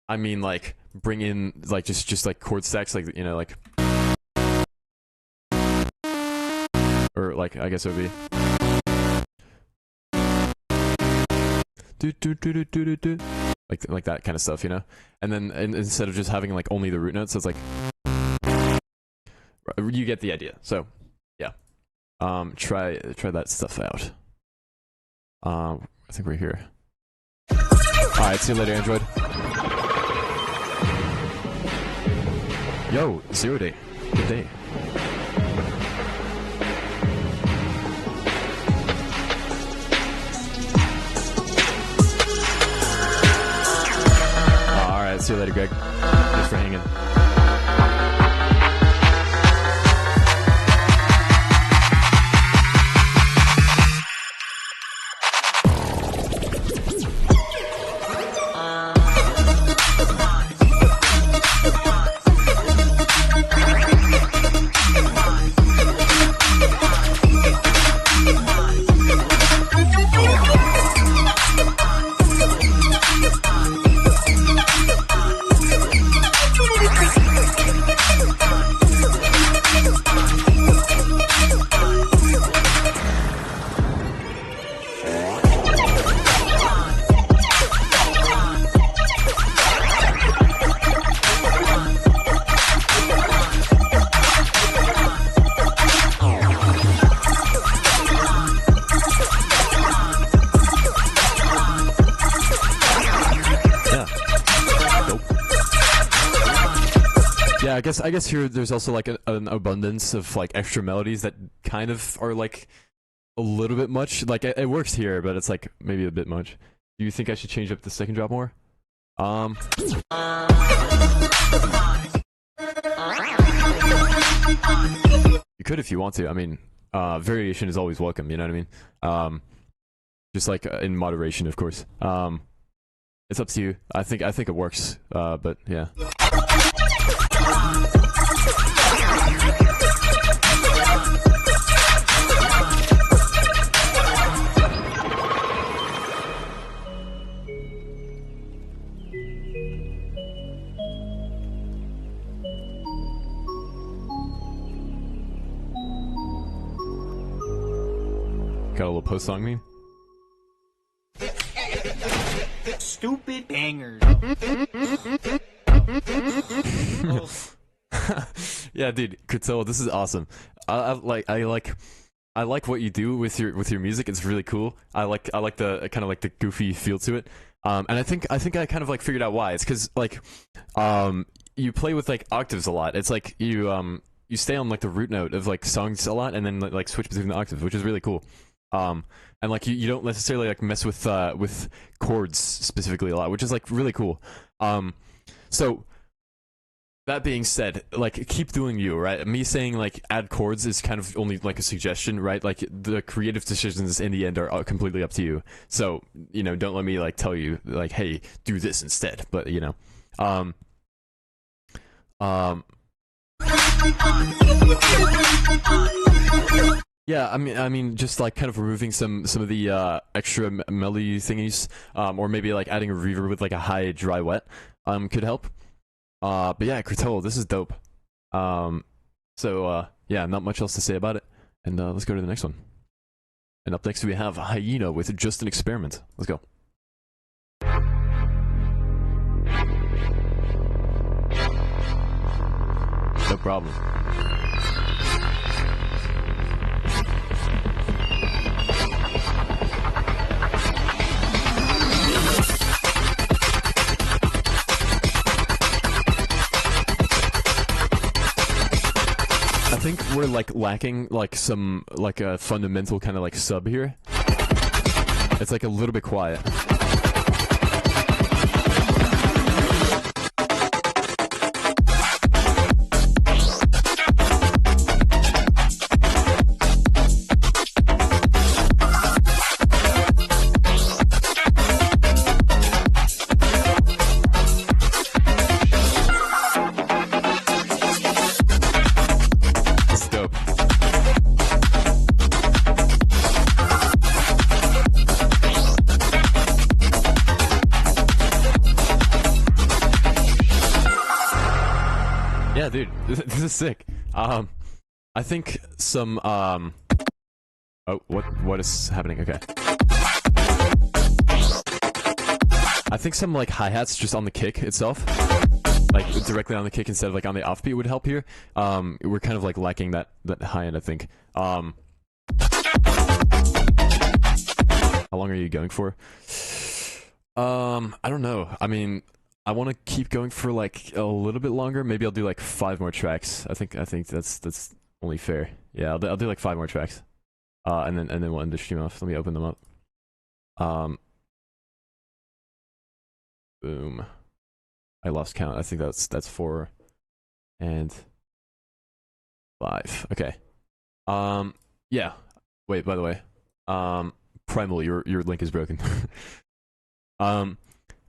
I mean like bring in like just like chord stacks, like you know like. Or like I guess it would be like that kind of stuff, you know. And then instead of just having like only the root notes, so it's like you get the idea. So yeah, try that stuff out. I think we're here. All right, see you later, Android. Yo, 0 day, good day. See you later, Greg. Thanks for hanging. I guess here there's also like an abundance of like extra melodies that kind of are like a little bit much. Like it works here, but it's like maybe a bit much. Do you think I should change up the second drop more? You could if you want to. I mean, variation is always welcome. You know what I mean? Just like in moderation, of course. It's up to you. I think it works. But yeah. Got a little post song meme? Stupid bangers. Yeah, dude, Creto, this is awesome. I like what you do with your music. It's really cool. I like the kind of like the goofy feel to it. And I think I kind of like figured out why. It's because like you play with like octaves a lot. It's like you stay on like the root note of like songs a lot, and then like switch between the octaves, which is really cool. And like you don't necessarily like mess with chords specifically a lot, which is like really cool. So that being said, like keep doing you, right? Me saying like add chords is kind of only like a suggestion, right? Like the creative decisions in the end are completely up to you. So, you know, don't let me like tell you like, hey, do this instead. But you know, yeah, I mean, just like kind of removing some of the extra melody thingies, or maybe like adding a reverb with like a high, dry, wet, could help. But yeah, Creto, this is dope. So yeah, not much else to say about it, and let's go to the next one. And up next we have Hyena with Just an Experiment. Let's go. No problem. I think we're like lacking like some like a fundamental kind of like sub here. It's like a little bit quiet. Yeah, dude, this is sick. I think some oh, what is happening? Okay. I think some like hi-hats just on the kick itself, like directly on the kick instead of like on the offbeat would help here. We're kind of like lacking that high end, I think. How long are you going for? I don't know. I mean, I want to keep going for like a little bit longer. Maybe I'll do like 5 more tracks. I think that's only fair. Yeah, I'll do like 5 more tracks. And then we'll end the stream off. Let me open them up. Boom. I lost count. I think that's 4 and 5. Okay. Yeah. Wait, by the way. Primal, your link is broken.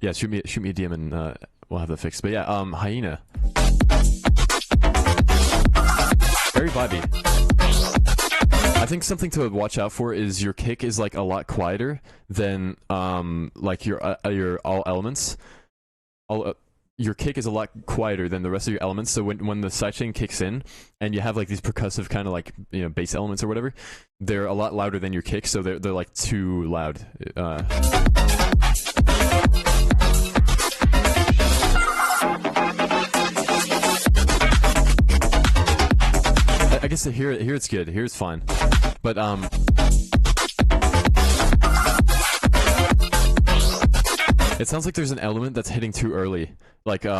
Yeah, shoot me a DM and we'll have that fixed. But yeah, hyena. Very vibey. I think something to watch out for is your kick is like a lot quieter than like your all elements. Your kick is a lot quieter than the rest of your elements. So when the sidechain kicks in and you have like these percussive kind of like, you know, bass elements or whatever, they're a lot louder than your kick. So they're like too loud. I guess here it's good. Here it's fine. But it sounds like there's an element that's hitting too early. Like it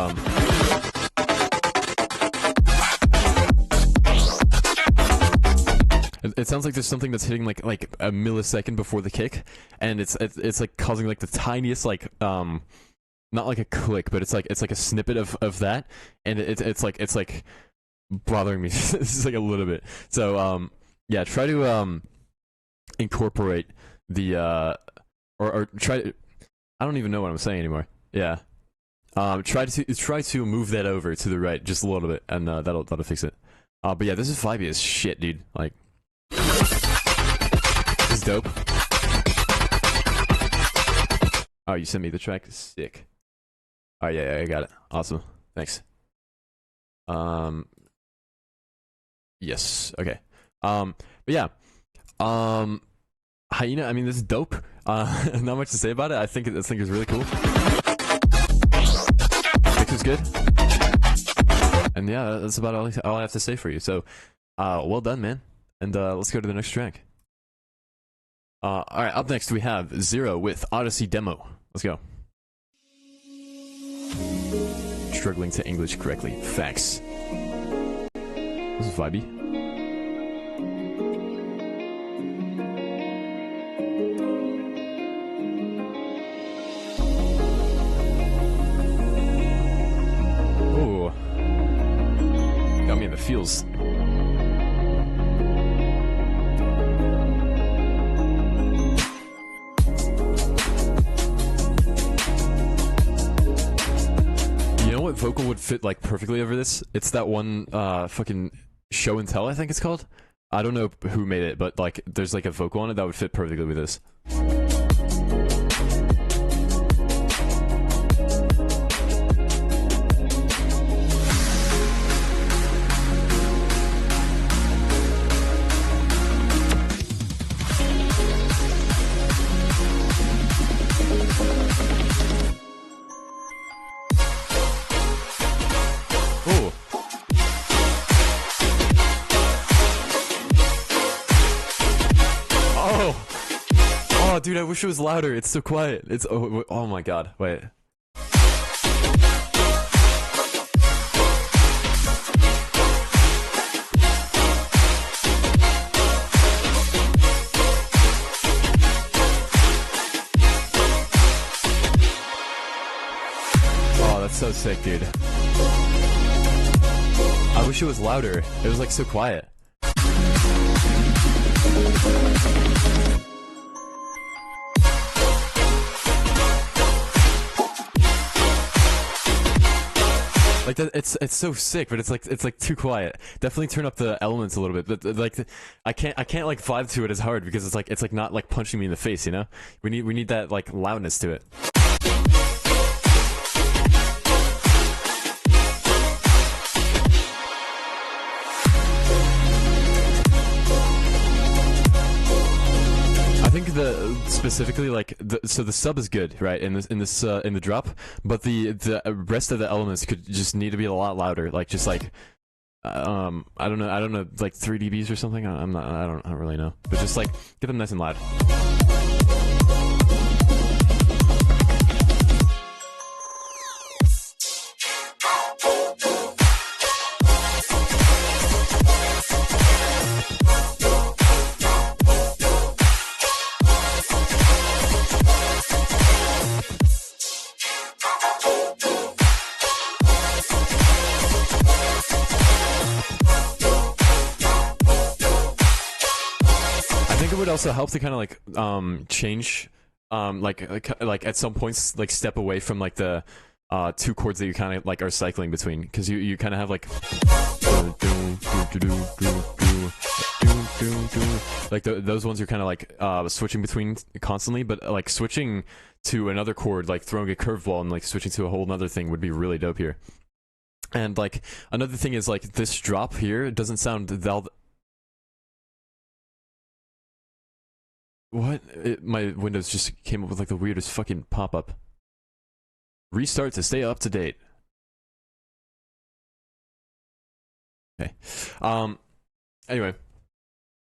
sounds like there's something that's hitting like a millisecond before the kick, and it's like causing like the tiniest like not like a click, but it's like a snippet of that, and it's like bothering me. This is like a little bit. So yeah, try to incorporate the or try to, I don't even know what I'm saying anymore. Yeah. Try to move that over to the right just a little bit, and that'll fix it. But yeah, this is vibey as shit, dude. Like, this is dope. Oh, you sent me the track? Sick. Oh yeah, I got it. Awesome. Thanks. Yes. Okay. But yeah. Hyena, I mean, this is dope. Not much to say about it. I think it's really cool. Mix is good. And yeah, that's about all I have to say for you. So, well done, man. And let's go to the next track. Alright, up next we have Zero with Odyssey Demo. Let's go. Struggling to English correctly. Facts. This is vibey. Ooh. Got me in the feels. You know what vocal would fit like perfectly over this? It's that one fucking Show and Tell, I think it's called. I don't know who made it, but like there's like a vocal on it that would fit perfectly with this. Oh, dude, I wish it was louder. It's so quiet. It's oh my god. Wait. Oh, that's so sick, dude. I wish it was louder. It was like so quiet. Like that, it's so sick, but it's like too quiet. Definitely turn up the elements a little bit. But like, I can't like vibe to it as hard because it's like not like punching me in the face, you know? We need that like loudness to it. specifically like so the sub is good, right? In the drop, but the rest of the elements could just need to be a lot louder, like just like I don't know, like 3 dBs or something. I don't really know, but just like get them nice and loud. Also help to kind of like change like at some points like step away from like the 2 chords that you kind of like are cycling between, because you kind of have like those ones you're kind of like switching between constantly, but like switching to another chord, like throwing a curveball and like switching to a whole nother thing would be really dope here. And like another thing is like this drop here, it doesn't sound that. What? My Windows just came up with like the weirdest fucking pop-up. Restart to stay up to date. Okay. Anyway.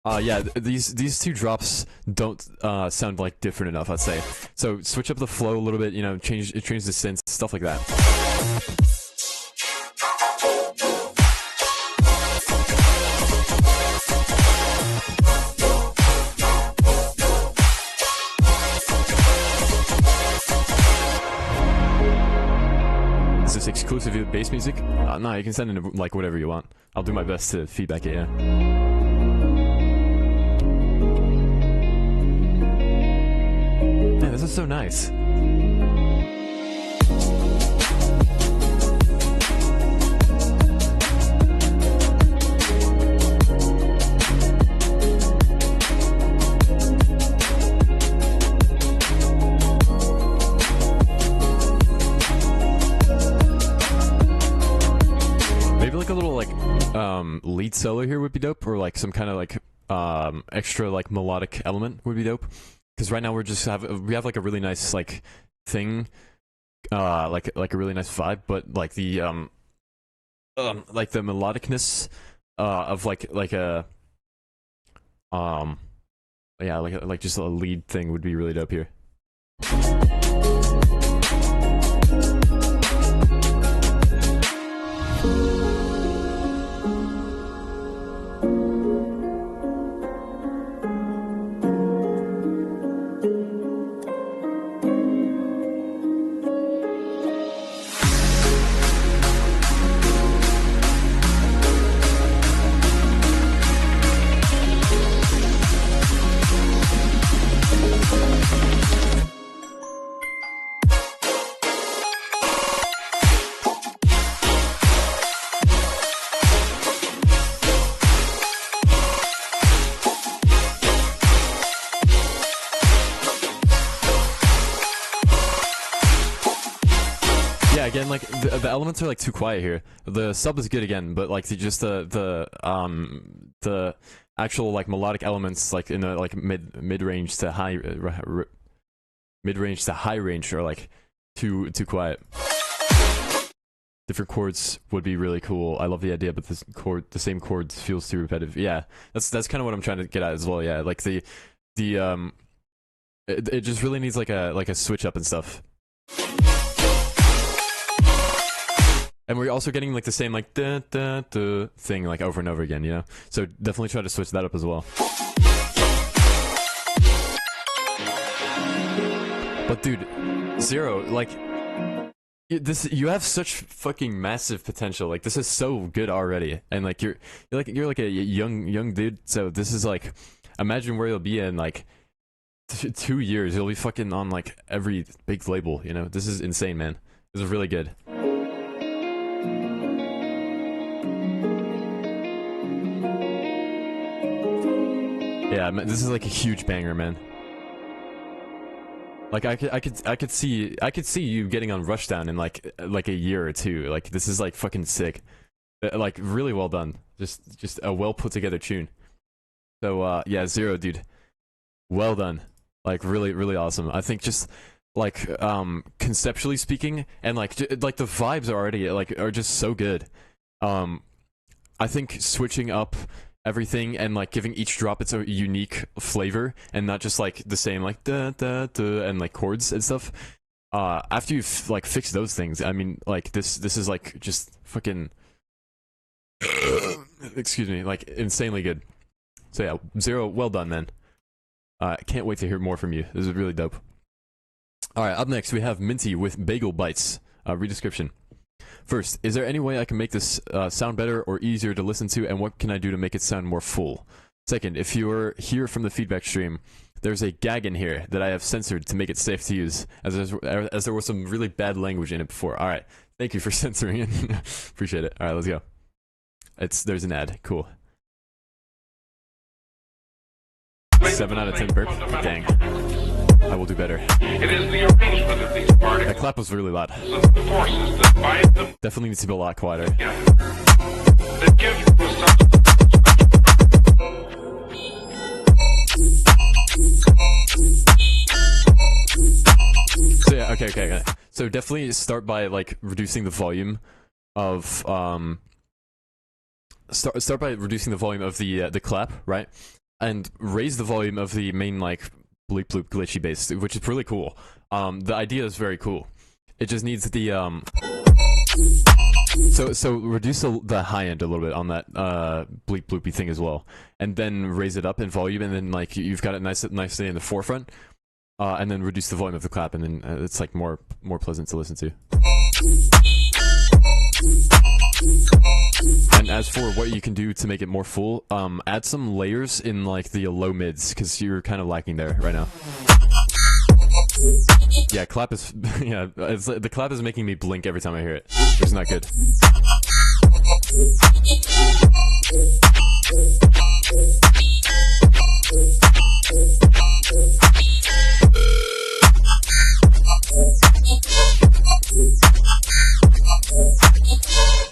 Yeah, these 2 drops don't sound like different enough, I'd say. So switch up the flow a little bit, you know, change the synths, stuff like that. Is this exclusive to bass music? No, you can send in like whatever you want. I'll do my best to feedback it, yeah. Man, this is so nice. Like a little like lead solo here would be dope, or like some kind of like extra like melodic element would be dope, because right now we have like a really nice like thing, like a really nice vibe, but like the melodicness of like a yeah, like just a lead thing would be really dope here. Again, like the elements are like too quiet here. The sub is good again, but like the actual like melodic elements like in the like mid range to high range are like too quiet. Different chords would be really cool. I love the idea, but the same chords feels too repetitive. Yeah, that's kind of what I'm trying to get at as well. Yeah, like it just really needs like a switch up and stuff. And we're also getting like the same like da da da thing like over and over again, you know? So definitely try to switch that up as well. But dude, Zero, like you have such fucking massive potential. Like this is so good already. And like you're like a young dude, so this is like, imagine where you'll be in like 2 years. You'll be fucking on like every big label, you know? This is insane, man. This is really good. Yeah, man, this is like a huge banger, man. Like I could see you getting on Rushdown in like a year or 2. Like this is like fucking sick. Like really well done. Just a well put together tune. So yeah, Zero, dude. Well done. Like really, really awesome. I think just like conceptually speaking, and like like the vibes are already like are just so good. I think switching up everything and like giving each drop its own unique flavor and not just like the same like da da da and like chords and stuff. After you've like fixed those things, I mean, like this is like just fucking excuse me, like insanely good. So yeah, Zero, well done, man. I can't wait to hear more from you. This is really dope. All right, up next we have Minty with Bagel Bites. Read description. First, is there any way I can make this sound better or easier to listen to, and what can I do to make it sound more full? Second, if you're here from the feedback stream, there's a gag in here that I have censored to make it safe to use, as there was some really bad language in it before. All right, thank you for censoring it. Appreciate it. All right, let's go. There's an ad. Cool. 7 out of 10 burp. Dang. I will do better. It is the arrangement of these particles. That clap was really loud. The forces that bind them Definitely needs to be a lot quieter. together. That give you a substance. So yeah, okay. So definitely start by like reducing the volume of start by reducing the volume of the clap, right? And raise the volume of the main like bleep bloop glitchy bass, which is really cool. The idea is very cool. It just needs the so reduce the high end a little bit on that bleep bloopy thing as well, and then raise it up in volume, and then like you've got it nicely in the forefront, and then reduce the volume of the clap, and then it's like more pleasant to listen to. And as for what you can do to make it more full, add some layers in like the low mids, because you're kind of lacking there right now. Yeah, clap is yeah. The clap is making me blink every time I hear it. It's not good.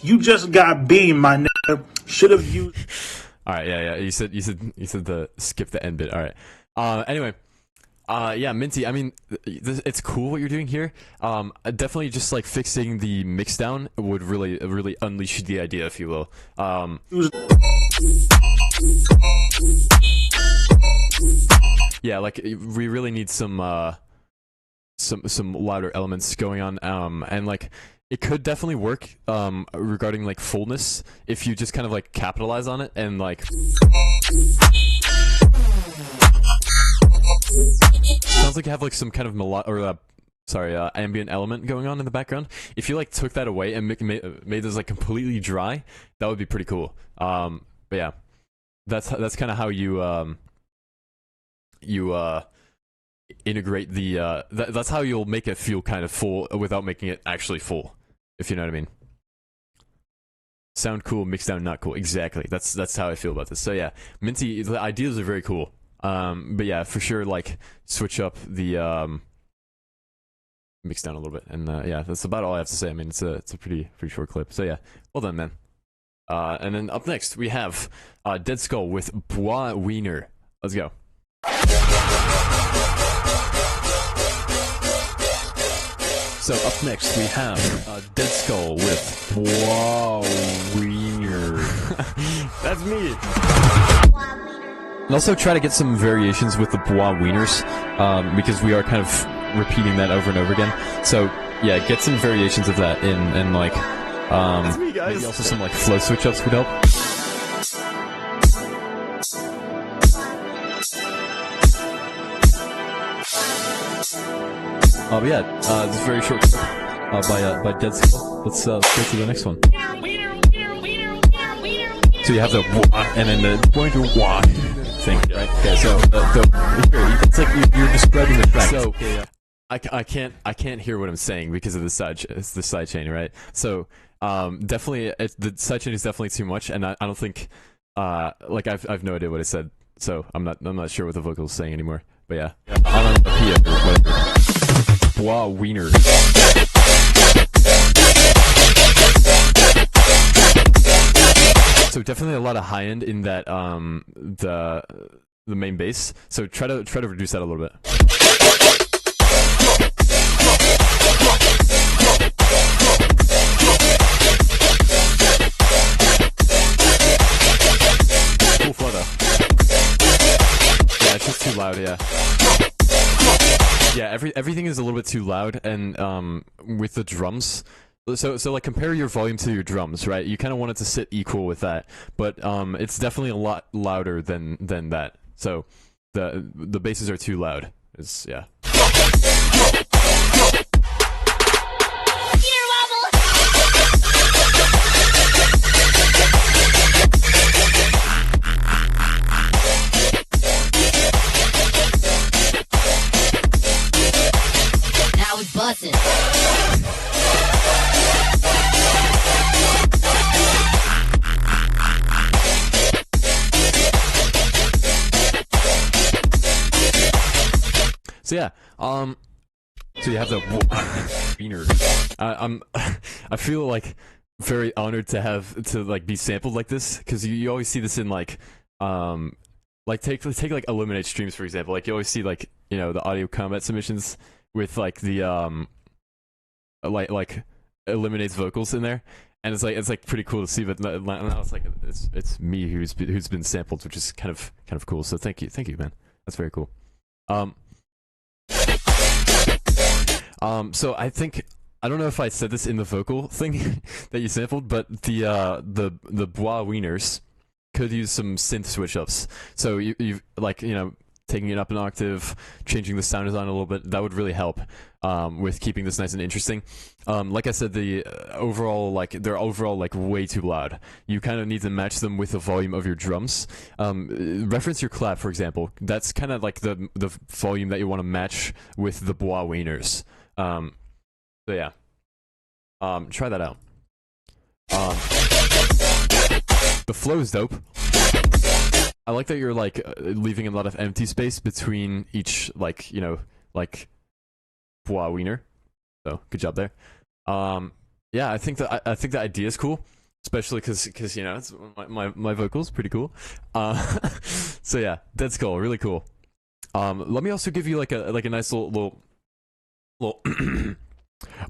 You just got beamed, my nigga. Should have used. All right, yeah. You said the skip the end bit. All right. Anyway, yeah, Minty. I mean, it's cool what you're doing here. Definitely just like fixing the mix down would really unleash the idea, if you will. Yeah, like we really need some louder elements going on. And like. It could definitely work regarding like fullness if you just kind of like capitalize on it and like sounds like you have like some kind of ambient element going on in the background. If you like took that away and made this like completely dry, that would be pretty cool. But yeah, that's kind of how you integrate the that's how you'll make it feel kind of full without making it actually full. If you know what I mean. Sound cool, mix down not cool. Exactly. That's how I feel about this. So yeah, Minty, the ideas are very cool. But yeah, for sure, like switch up the mix down a little bit. And yeah, that's about all I have to say. I mean, it's a pretty short clip. So yeah, well done, man. And then up next we have Dead Skull with Bois Wiener. Let's go. So up next we have Dead Skull with Bois Wiener. That's me. And also try to get some variations with the Bois Wieners, because we are kind of repeating that over and over again. So yeah, get some variations of that in, and like That's me, guys. Maybe also some like flow switch ups would help. But yeah, this is very short by Dead Skull. Let's go to the next one. So you have the wah, and then the going to wah thing, right? Okay, so it's like you're describing the track. So I can't hear what I'm saying because of the side chain, right? So definitely the side chain is definitely too much, and I don't think like I've no idea what I said, so I'm not sure what the vocal is saying anymore. But yeah, onomatopoeia or whatever. Bois Wiener. So definitely a lot of high end in that the main bass. So try to reduce that a little bit. Cool flow though. Yeah, it's just too loud. Yeah. Yeah, everything is a little bit too loud, and with the drums. So like compare your volume to your drums, right? You kind of want it to sit equal with that, but it's definitely a lot louder than that. So the basses are too loud. It's yeah. Now it's busting. So yeah, so you have the wiener. I feel like very honored to like be sampled like this, because you always see this in like take like Eliminate streams for example. Like you always see like, you know, the audio combat submissions with like the like Eliminate's vocals in there, and it's like pretty cool to see. But now it's like it's me who's been sampled, which is kind of cool. So thank you man. That's very cool. So I think, I don't know if I said this in the vocal thing that you sampled, but the bois wieners could use some synth switch ups. So you like, you know, taking it up an octave, changing the sound design a little bit, that would really help with keeping this nice and interesting. Like I said, they're overall like way too loud. You kind of need to match them with the volume of your drums. Reference your clap, for example. That's kind of like the volume that you want to match with the bois wieners. So yeah, try that out. The flow is dope. I like that you're like leaving a lot of empty space between each, like, you know, like bois wiener. So good job there. Yeah, I think the idea is cool, especially because you know, it's my vocals pretty cool. So yeah, that's cool, really cool. Let me also give you like a nice little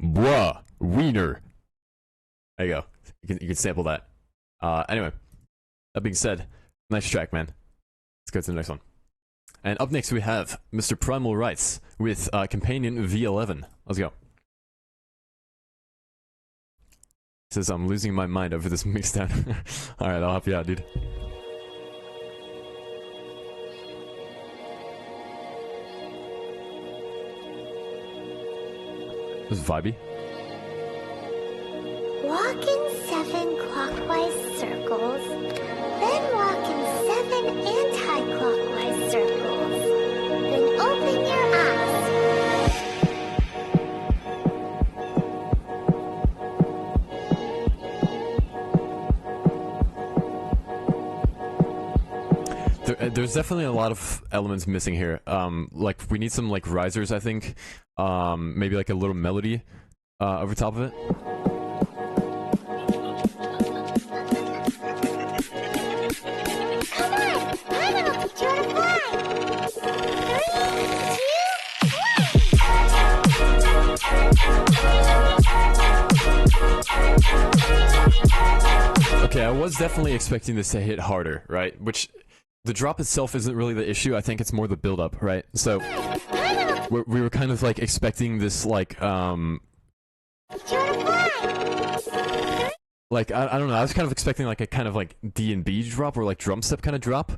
bois wiener. There you go. You can sample that. Anyway, that being said, nice track, man. Let's go to the next one. And up next we have Mr. Primal Rights with Companion V11. Let's go. He says, I'm losing my mind over this mixdown. Alright, I'll help you out, dude. This is vibey. Walk in 7 clockwise circles, then walk in 7 anti-clockwise circles, then open your eyes. There's definitely a lot of elements missing here. Like we need some like risers, I think. Maybe like a little melody over top of it. Okay, I was definitely expecting this to hit harder, right? Which, the drop itself isn't really the issue. I think it's more the build-up, right? So, we were kind of like expecting this like I don't know. I was kind of expecting like a kind of like D&B drop or like drum step kind of drop,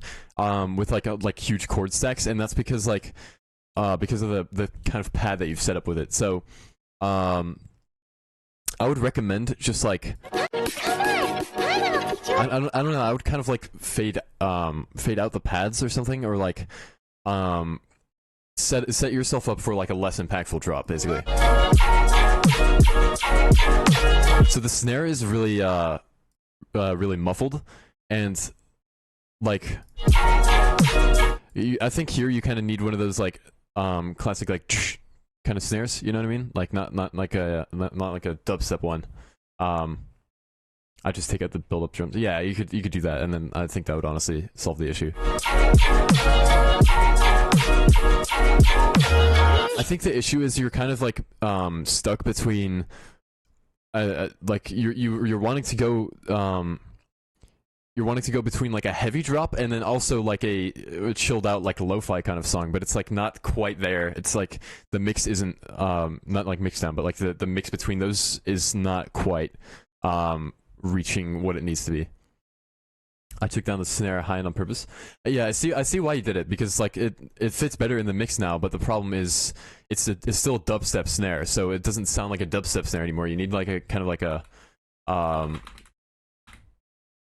with like huge chord stacks, and that's because like because of the kind of pad that you've set up with it. So, I would recommend just like I don't know. I would kind of like fade out the pads or something, or like set yourself up for like a less impactful drop, basically. So the snare is really really muffled, and like I think here you kind of need one of those like classic like kind of snares. You know what I mean? Like not like a dubstep one. I just take out the build-up drums. Yeah, you could do that, and then I think that would honestly solve the issue. I think the issue is you're kind of like stuck between like you're wanting to go between like a heavy drop and then also like a chilled out like lo-fi kind of song, but it's like not quite there. It's like the mix isn't not like mixed down, but like the mix between those is not quite reaching what it needs to be. I took down the snare high end on purpose. Yeah, I see why you did it, because like it fits better in the mix now, but the problem is it's still a dubstep snare, so it doesn't sound like a dubstep snare anymore. You need like a kind of like a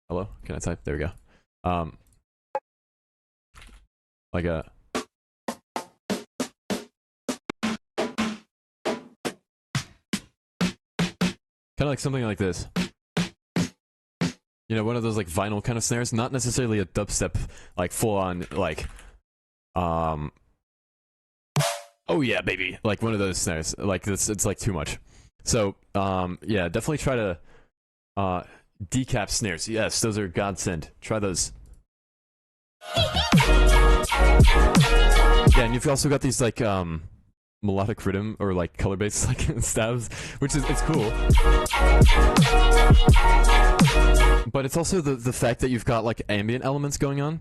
hello? Can I type? There we go. Like a kind of like something like this. You know, one of those like vinyl kind of snares, not necessarily a dubstep like full on like oh yeah, baby, like one of those snares. Like this, it's like too much. So yeah, definitely try to decap snares. Yes, those are godsend. Try those. Yeah, and you've also got these like melodic rhythm or like color based like stabs, which is, it's cool. But it's also the fact that you've got like ambient elements going on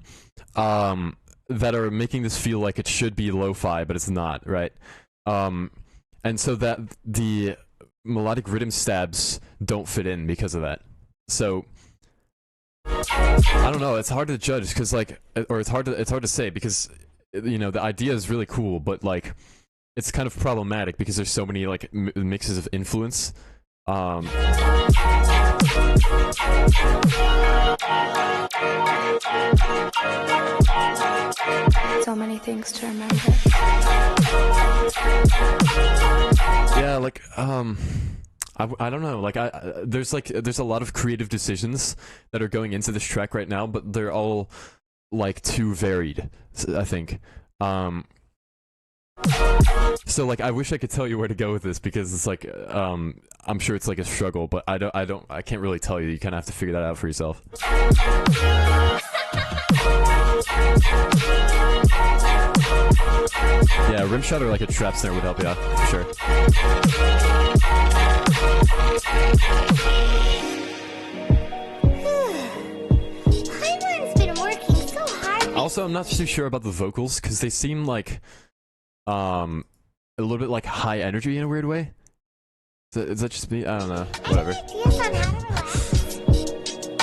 that are making this feel like it should be lo-fi, but it's not, right? And so that the melodic rhythm stabs don't fit in because of that. So I don't know, it's hard to judge because like, or it's hard to say because, you know, the idea is really cool, but like it's kind of problematic because there's so many like mixes of influence. So many things to remember. Yeah, like I don't know, like there's a lot of creative decisions that are going into this track right now, but they're all like too varied, I think. So like I wish I could tell you where to go with this because it's like I'm sure it's like a struggle, but I can't really tell you. You kind of have to figure that out for yourself. Yeah, rim shot or like a trap snare would help you out for sure. Paimon's been working so hard. Also, I'm not too sure about the vocals because they seem like a little bit like high energy in a weird way. Is that just me? I don't know. Whatever. Ideas on how to relax.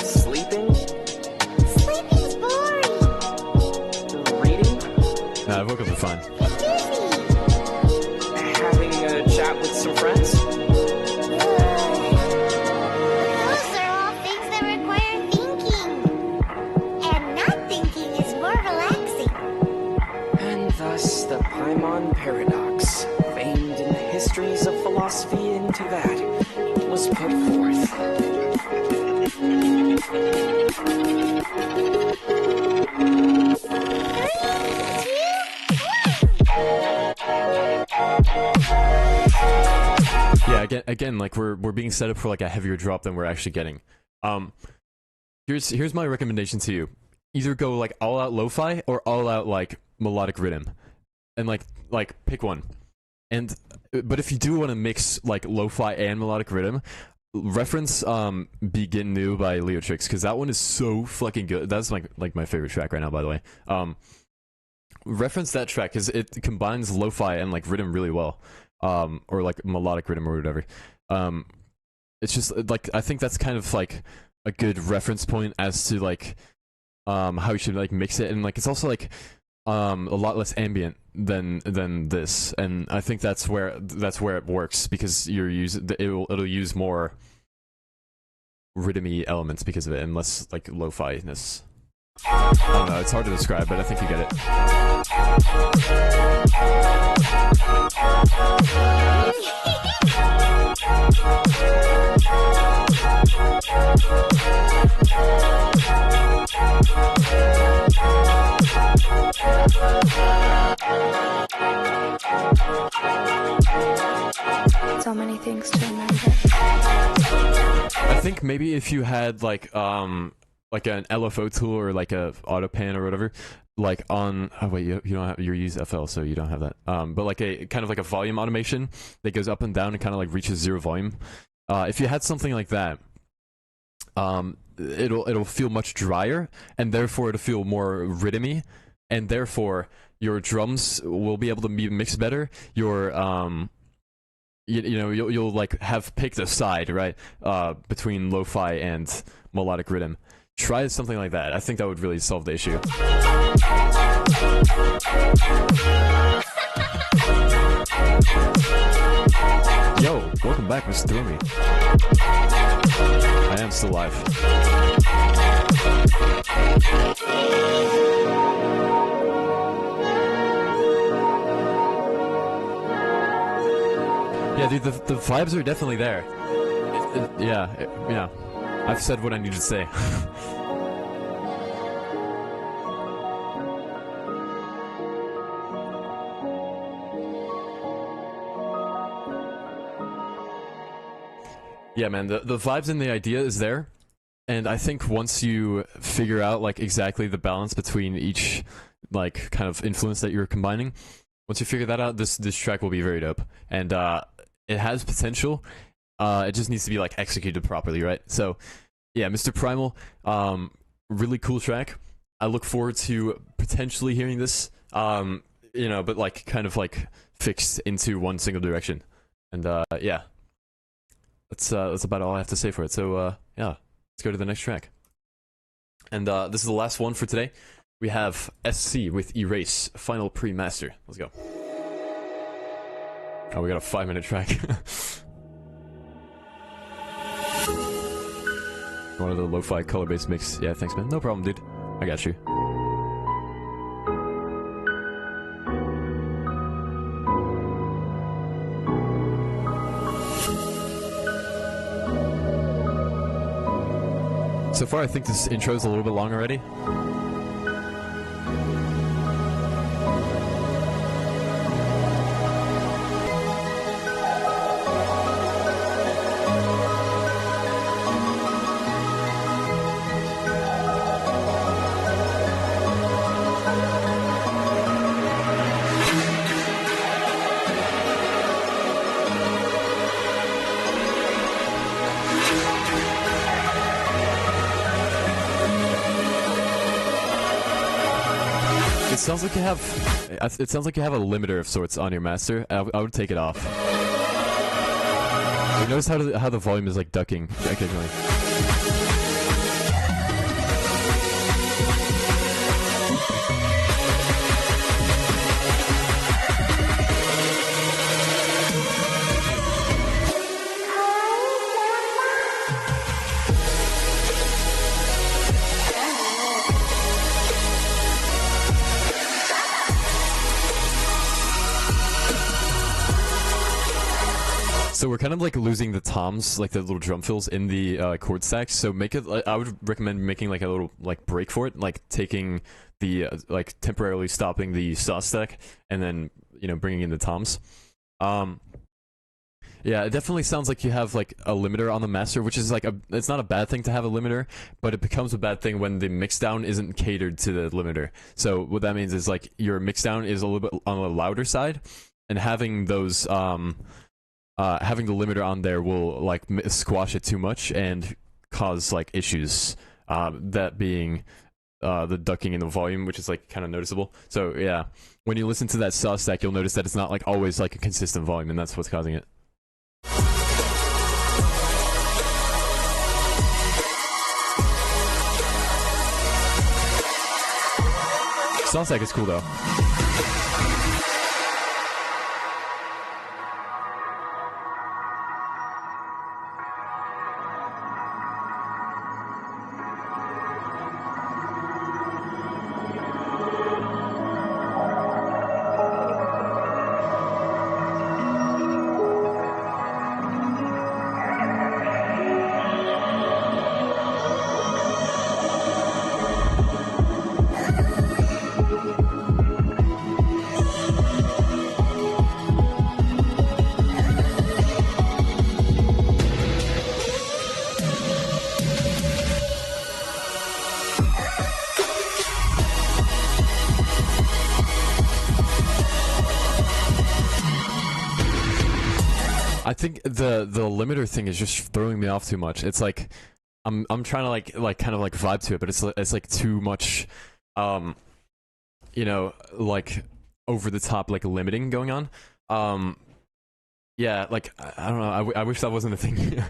Sleeping? Sleeping's boring. Reading? Nah, vocals are fine. Get busy. Having a chat with some friends? Those are all things that require thinking. And not thinking is more relaxing. And thus the Paimon paradox, famed in the histories of philosophy into that, was put forth. Yeah, again, like we're being set up for like a heavier drop than we're actually getting. Here's my recommendation to you: either go like all out lo-fi or all out like melodic rhythm, and like pick one. And but if you do want to mix like lo-fi and melodic rhythm, reference Begin New by Leotrix, because that one is so fucking good. That's like my favorite track right now, by the way. Reference that track because it combines lo-fi and like rhythm really well. Or like melodic rhythm or whatever. It's just like I think that's kind of like a good reference point as to like how you should like mix it, and like it's also like a lot less ambient than this, and I think that's where it works because it'll use more rhythmy elements because of it, and less like lo-fi-ness. I don't know, it's hard to describe, but I think you get it. So many things to remember. I think maybe if you had like an LFO tool or like a auto pan or whatever, like on you don't have, you use FL, so you don't have that. But like a kind of like a volume automation that goes up and down and kind of like reaches 0 volume. If you had something like that, it'll feel much drier, and therefore it'll feel more rhythmy, and therefore your drums will be able to be mixed better. Your you'll like have picked a side, right, between lo-fi and melodic rhythm. Try something like that. I think that would really solve the issue. Yo, welcome back, Mr. Thromy. I am still live. Yeah, dude, the vibes are definitely there. Yeah. I've said what I need to say. Yeah, man, the vibes and the idea is there, and I think once you figure out like exactly the balance between each like kind of influence that you're combining, once you figure that out, this track will be very dope, and it has potential. It just needs to be like executed properly, right? So, yeah, Mr. Primal, really cool track. I look forward to potentially hearing this, but like kind of like fixed into one single direction, and yeah. That's about all I have to say for it. So, yeah, let's go to the next track. And this is the last one for today. We have SC with Erase, Final Pre-Master. Let's go. Oh, we got a 5-minute track. One of the lo-fi color-based mix. Yeah, thanks, man. No problem, dude. I got you. So far, I think this intro is a little bit long already. It sounds like you have a limiter of sorts on your master. I would take it off. You notice how the volume is like ducking occasionally. So we're kind of like losing the toms, like the little drum fills in the chord stacks. So make it. I would recommend making like a little like break for it, like taking the like temporarily stopping the saw stack and then bringing in the toms. Yeah, it definitely sounds like you have like a limiter on the master, which is like it's not a bad thing to have a limiter, but it becomes a bad thing when the mixdown isn't catered to the limiter. So what that means is like your mixdown is a little bit on the louder side, and having those having the limiter on there will like squash it too much and cause like issues. That being the ducking in the volume, which is like kind of noticeable. So yeah, when you listen to that saw stack, you'll notice that it's not like always like a consistent volume, and that's what's causing it. Saw stack is cool though. think the limiter thing is just throwing me off too much. It's like I'm trying to like kind of like vibe to it, but it's like too much, you know, like over the top like limiting going on. Yeah, like I don't know. I wish that wasn't a thing,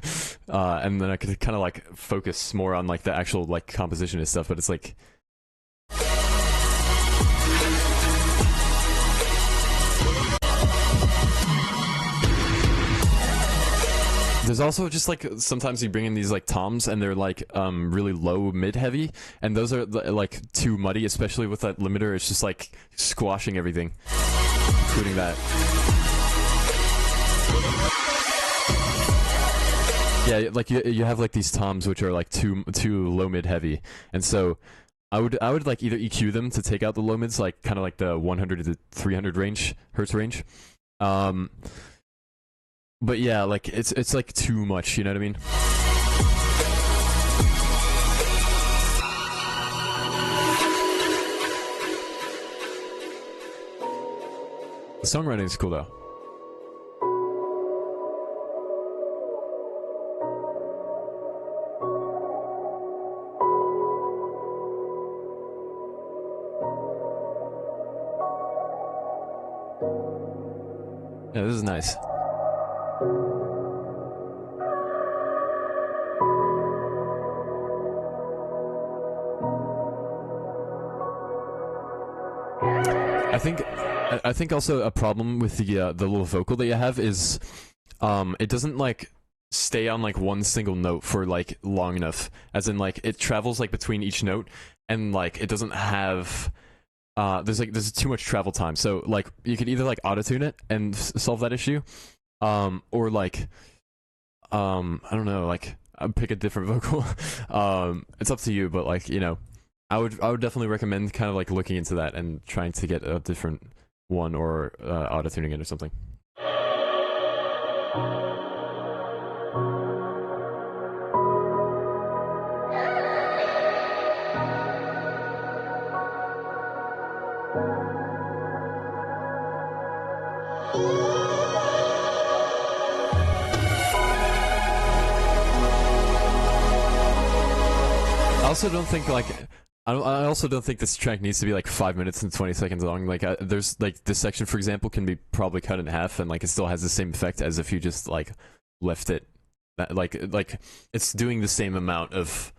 and then I could kind of like focus more on like the actual like composition and stuff. But it's like. There's also just like sometimes you bring in these like toms and they're like really low mid heavy, and those are like too muddy, especially with that limiter. It's just like squashing everything, including that. Yeah, like you have like these toms which are like too low mid heavy, and so I would like either EQ them to take out the low mids, like kind of like the 100 to 300 hertz range. But yeah, like it's like too much, you know what I mean? The songwriting is cool though. Yeah, this is nice. I think also a problem with the little vocal that you have is it doesn't like stay on like one single note for like long enough, as in like it travels like between each note, and like it doesn't have there's too much travel time. So like you could either like auto-tune it and solve that issue, or like I don't know, like pick a different vocal. It's up to you, but like, you know, I would definitely recommend kind of like looking into that and trying to get a different one, or auto-tuning it or something. I also don't think like I also don't think this track needs to be like 5 minutes and 20 seconds long. Like there's like this section, for example, can be probably cut in half, and like it still has the same effect as if you just like left it. Like it's doing the same amount of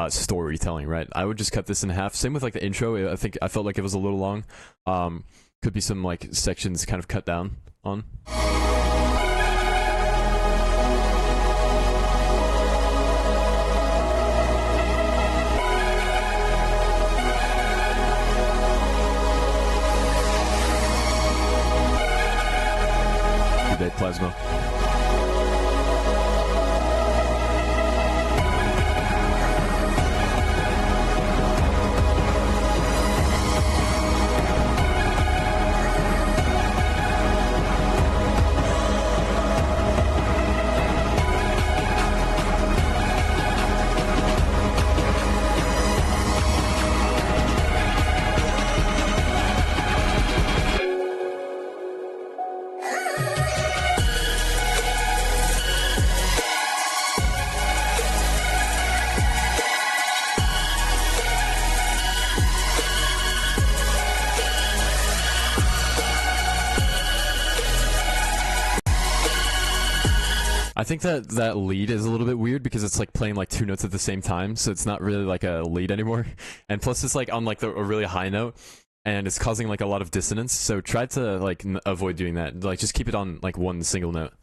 storytelling, right? I would just cut this in half. Same with like the intro. I felt like it was a little long. Could be some like sections kind of cut down on. Plasma. I think that lead is a little bit weird because it's like playing like two notes at the same time, so it's not really like a lead anymore. And plus it's like on like a really high note, and it's causing like a lot of dissonance, so try to like avoid doing that. Like just keep it on like one single note.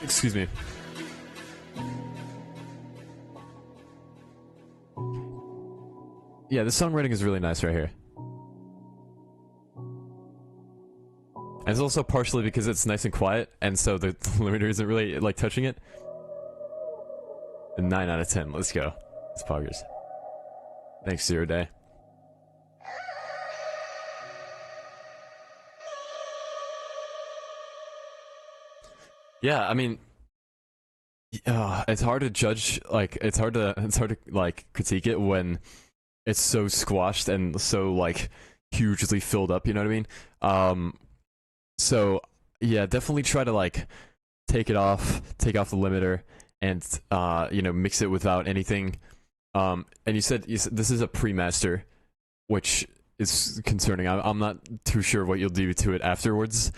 Excuse me. Yeah, the songwriting is really nice right here. And it's also partially because it's nice and quiet, and so the limiter isn't really like touching it. A 9 out of 10. Let's go. It's poggers. Thanks, 0 Day. Yeah, I mean, It's hard to judge. Like, it's hard to like critique it when it's so squashed and so like hugely filled up. You know what I mean? So yeah, definitely try to like take off the limiter, and mix it without anything. And you said this is a pre-master, which is concerning. I'm not too sure what you'll do to it afterwards,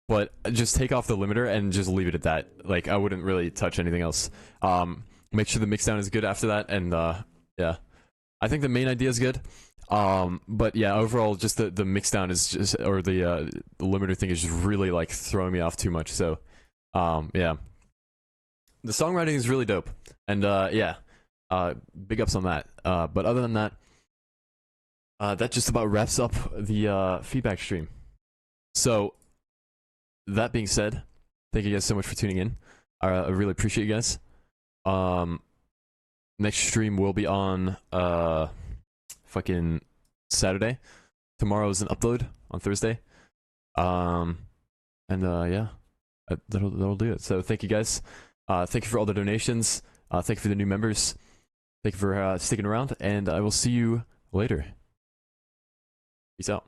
but just take off the limiter and just leave it at that. Like, I wouldn't really touch anything else. Make sure the mixdown is good after that, and yeah, I think the main idea is good. But yeah, overall, just the mixdown is just, or the limiter thing is just really like throwing me off too much. So, yeah, the songwriting is really dope, and yeah, big ups on that. But other than that, that just about wraps up the feedback stream. So, that being said, thank you guys so much for tuning in. I really appreciate you guys. Next stream will be on fucking Saturday. Tomorrow is an upload on Thursday. And yeah, that'll do it. So thank you guys. Thank you for all the donations. Thank you for the new members. Thank you for sticking around, and I will see you later. Peace out.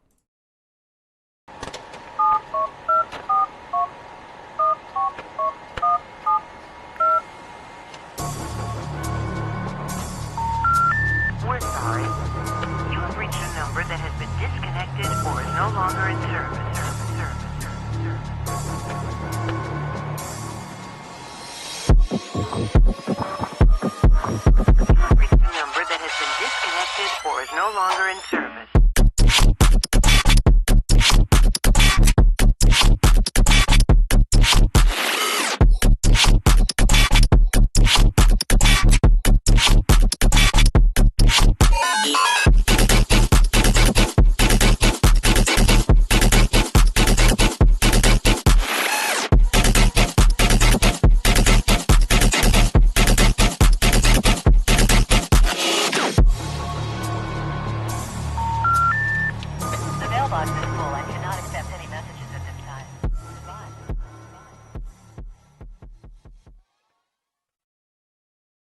We're sorry. You have reached a number that has been disconnected or is no longer in service.